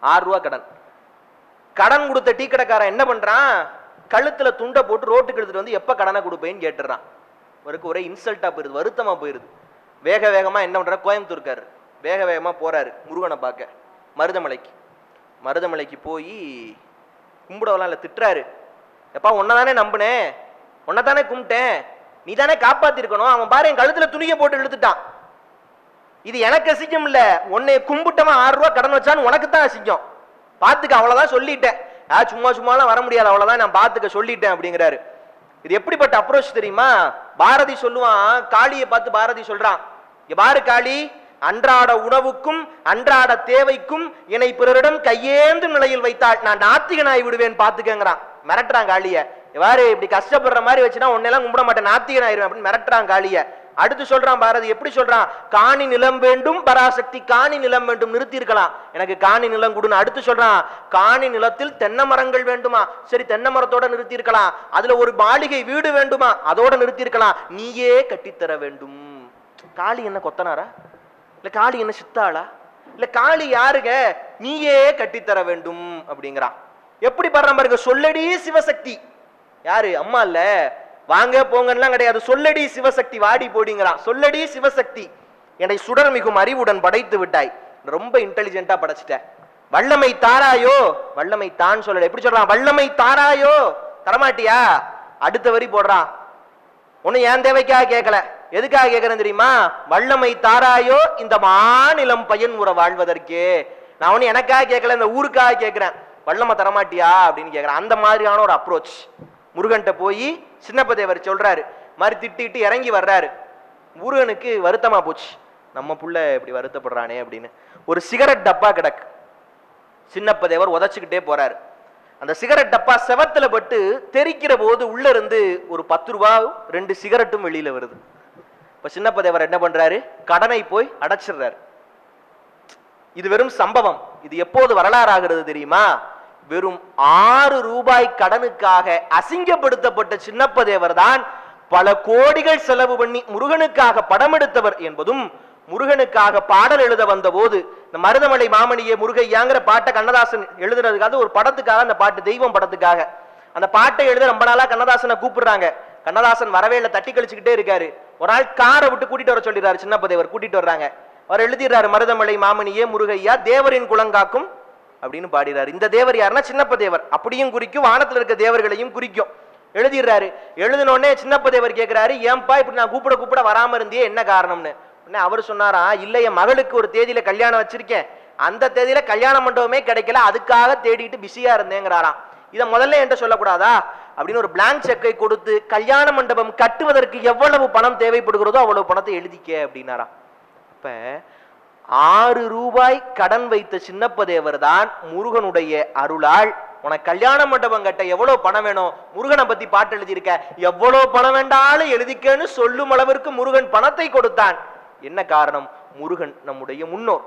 6 ரூபா கடன். கடன் கொடுத்த டீ கடைக்காரன் என்ன பண்றான், கழுத்துல துண்டை போட்டு ரோட்டுக்கு எடுத்துட்டு வந்து எப்ப கடனை கொடுப்பேன்னு கேட்டுறான். அவருக்கு ஒரே இன்சல்ட்டா போயிருது, வருத்தமா போயிருது. வேக வேகமா என்ன பண்ற, கோயம்புத்தூர்காரு வேக வேகமா போறாரு முருகனை பார்க்க மருதமலைக்கு. மருதமலைக்கு போய் கும்பிடவெல்லாம் இல்லை, திட்டுறாரு. எப்பா உன்னதானே நம்பினேன், உன்னதானே கும்பிட்டேன், நீ தானே காப்பாத்திருக்கணும். அவன் பாரு என் கழுத்துல துணியை போட்டு இழுத்துட்டான். இது எனக்கு அசிங்கம் இல்ல, உன்னை கும்பிட்டவன் 6 ரூபா கடன் வச்சான்னு உனக்கு தான் அசிங்கம். பாத்துக்க, அவ்வளவுதான் சொல்லிட்டேன். சும்மா சும்மாலாம் வர முடியாது, அவ்வளவுதான் நான் பாத்துக்க சொல்லிட்டேன் அப்படிங்கிறாரு. இது எப்படிப்பட்ட அப்ரோச் தெரியுமா? பாரதி சொல்லுவான், காளியை பார்த்து பாரதி சொல்றான், பாரு காளி, அன்றாட உணவுக்கும் அன்றாட தேவைக்கும் என்னை பிறரிடம் கையேந்தும் நிலையில் வைத்தாள், நான் நாத்திகனாய் விடுவேன் பாத்துக்கங்கிறான். மிரட்டுறான் காளிய. எவ்வாறு இப்படி கஷ்டப்படுற மாதிரி வச்சுனா உன்னெல்லாம் கும்பிட மாட்டேன், நாத்திகனாயிருவேன் அப்படின்னு மிரட்டுறான் காளிய. அடுத்து சொல்றான் பாரதி, எப்படி சொல்றான், காணி நிலம் வேண்டும் பராசக்தி, காணி நிலம் வேண்டும், நிறுத்தி இருக்கலாம், எனக்கு காணி நிலம் கொடுன்னு. அடுத்து சொல்றான், காணி நிலத்தில் தென்னை மரங்கள் வேண்டுமா, சரி தென்னை மரத்தோட நிறுத்தி இருக்கலாம். அதுல ஒரு மாளிகை வீடு வேண்டுமா, அதோட நிறுத்தி இருக்கலாம், நீயே கட்டித்தர வேண்டும். காளி என்ன கொத்தனாரா, இல்ல காளி என்ன சித்தாளா, இல்ல காளி யாருங்க, நீயே கட்டித்தர வேண்டும் அப்படிங்கிறான். எப்படி பாடுறான் பாருங்க, சொல்லடி சிவசக்தி. யாரு, அம்மா இல்ல, வாங்க போங்கலாம் கிடையாது, சொல்லடி சிவசக்தி, வாடி போடிங்கிறான். சொல்லடி சிவசக்தி, என்னை சுடர் மிகும் அறிவுடன் படைத்து விட்டாய், ரொம்ப இன்டெலிஜென்ட்டா படைச்சிட்ட. வல்லமை தாராயோ, வல்லமை தான் சொல்லல, எப்படி சொல்றான், வல்லமை தாராயோ, தரமாட்டியா. அடுத்த வரி போடுறான், ஒண்ணு என் தேவைக்காக கேட்கல, எதுக்காக கேட்கறேன் தெரியுமா, வல்லமை தாராயோ இந்த மாநிலம் பயன்முற வாழ்வதற்கே. நான் ஒண்ணு எனக்காக கேட்கல, இந்த ஊருக்காக கேட்கிறேன், வல்லமை தரமாட்டியா அப்படின்னு கேட்கிறேன். அந்த மாதிரியான ஒரு அப்ரோச் முருகன்ட்ட போய் சின்னப்ப தேவர் சொல்றாரு. மாதிரி திட்டிட்டு இறங்கி வர்றாரு. முருகனுக்கு வருத்தமா போச்சு, நம்ம புள்ள இப்படி வருத்தப்படுறானே அப்படின்னு. ஒரு சிகரெட் டப்பா கிடக்கு, சின்னப்ப தேவர் உதச்சுக்கிட்டே போறாரு. அந்த சிகரெட் டப்பா செவத்துல பட்டு தெரிக்கிற போது உள்ள இருந்து ஒரு 10 ரூபா 2 சிகரெட்டும் வெளியில வருது. இப்ப சின்னப்ப தேவர் என்ன பண்றாரு, கடனை போய் அடைச்சிடுறாரு. இது வெறும் சம்பவம். இது எப்போது வரலாறு ஆகிறது தெரியுமா, வெறும் 6 ரூபாய் கடனுக்காக அசிங்கப்படுத்தப்பட்ட சின்னப்ப தேவர் தான் பல கோடிகள் செலவு பண்ணி முருகனுக்காக படம் எடுத்தவர் என்பதும், முருகனுக்காக பாடல் எழுத வந்த போது இந்த மருதமலை மாமணியே முருகையாங்கிற பாட்டை கண்ணதாசன் எழுதுறதுக்காக ஒரு படத்துக்காக, அந்த பாட்டு தெய்வம் படத்துக்காக அந்த பாட்டை எழுத ரொம்ப நாளா கண்ணதாசனை கூப்பிடுறாங்க. கண்ணதாசன் வரவே இல்லை, தட்டி கழிச்சுக்கிட்டே இருக்காரு. ஒரு நாள் காரை விட்டு கூட்டிட்டு வர சொல்லிடுறாரு சின்னப்ப தேவர். கூட்டிட்டு வர்றாங்க, அவர் எழுதிடுறாரு, மருதமலை மாமணியே முருகையா தேவரின் குலங்காக்கும் அப்படின்னு பாடிறாரு. இந்த தேவர் யாருன்னா சின்னப்ப தேவர். அப்படியும் குறிக்கும், வானத்துல இருக்க தேவர்களையும் குறிக்கும். எழுதிடுறாரு. எழுதினோடனே சின்னப்ப தேவர் கேட்கிறாரு, ஏன்பா இப்படி நான் கூப்பிட கூப்பிட வராம இருந்தியே, என்ன காரணம்னு. அவர் சொன்னாரா, இல்ல என் மகளுக்கு ஒரு தேதியில கல்யாணம் வச்சிருக்கேன், அந்த தேதியில கல்யாண மண்டபமே கிடைக்கல, அதுக்காக தேடிட்டு பிஸியா இருந்தேங்கிறாராம். இதை முதல்ல என்கிட்ட சொல்லக்கூடாதா அப்படின்னு ஒரு பிளாங்க் செக்கை கொடுத்து கல்யாண மண்டபம் கட்டுவதற்கு எவ்வளவு பணம் தேவைப்படுகிறதோ அவ்வளவு பணத்தை எழுதிக்க அப்படின்னாராம். அப்ப 6 ரூபாய் கடன் வைத்த சின்னப்ப தேவர் தான் முருகனுடைய அருளால் உனக்கு கல்யாண மண்டபம் கட்ட எவ்வளவு பணம் வேணும், முருகனை பத்தி பாட்டு எழுதியிருக்க, எவ்வளவு பணம் வேண்டாலும் எழுதிக்கன்னு சொல்லும் அளவிற்கு முருகன் பணத்தை கொடுத்தான். என்ன காரணம், முருகன் நம்முடைய முன்னோர்.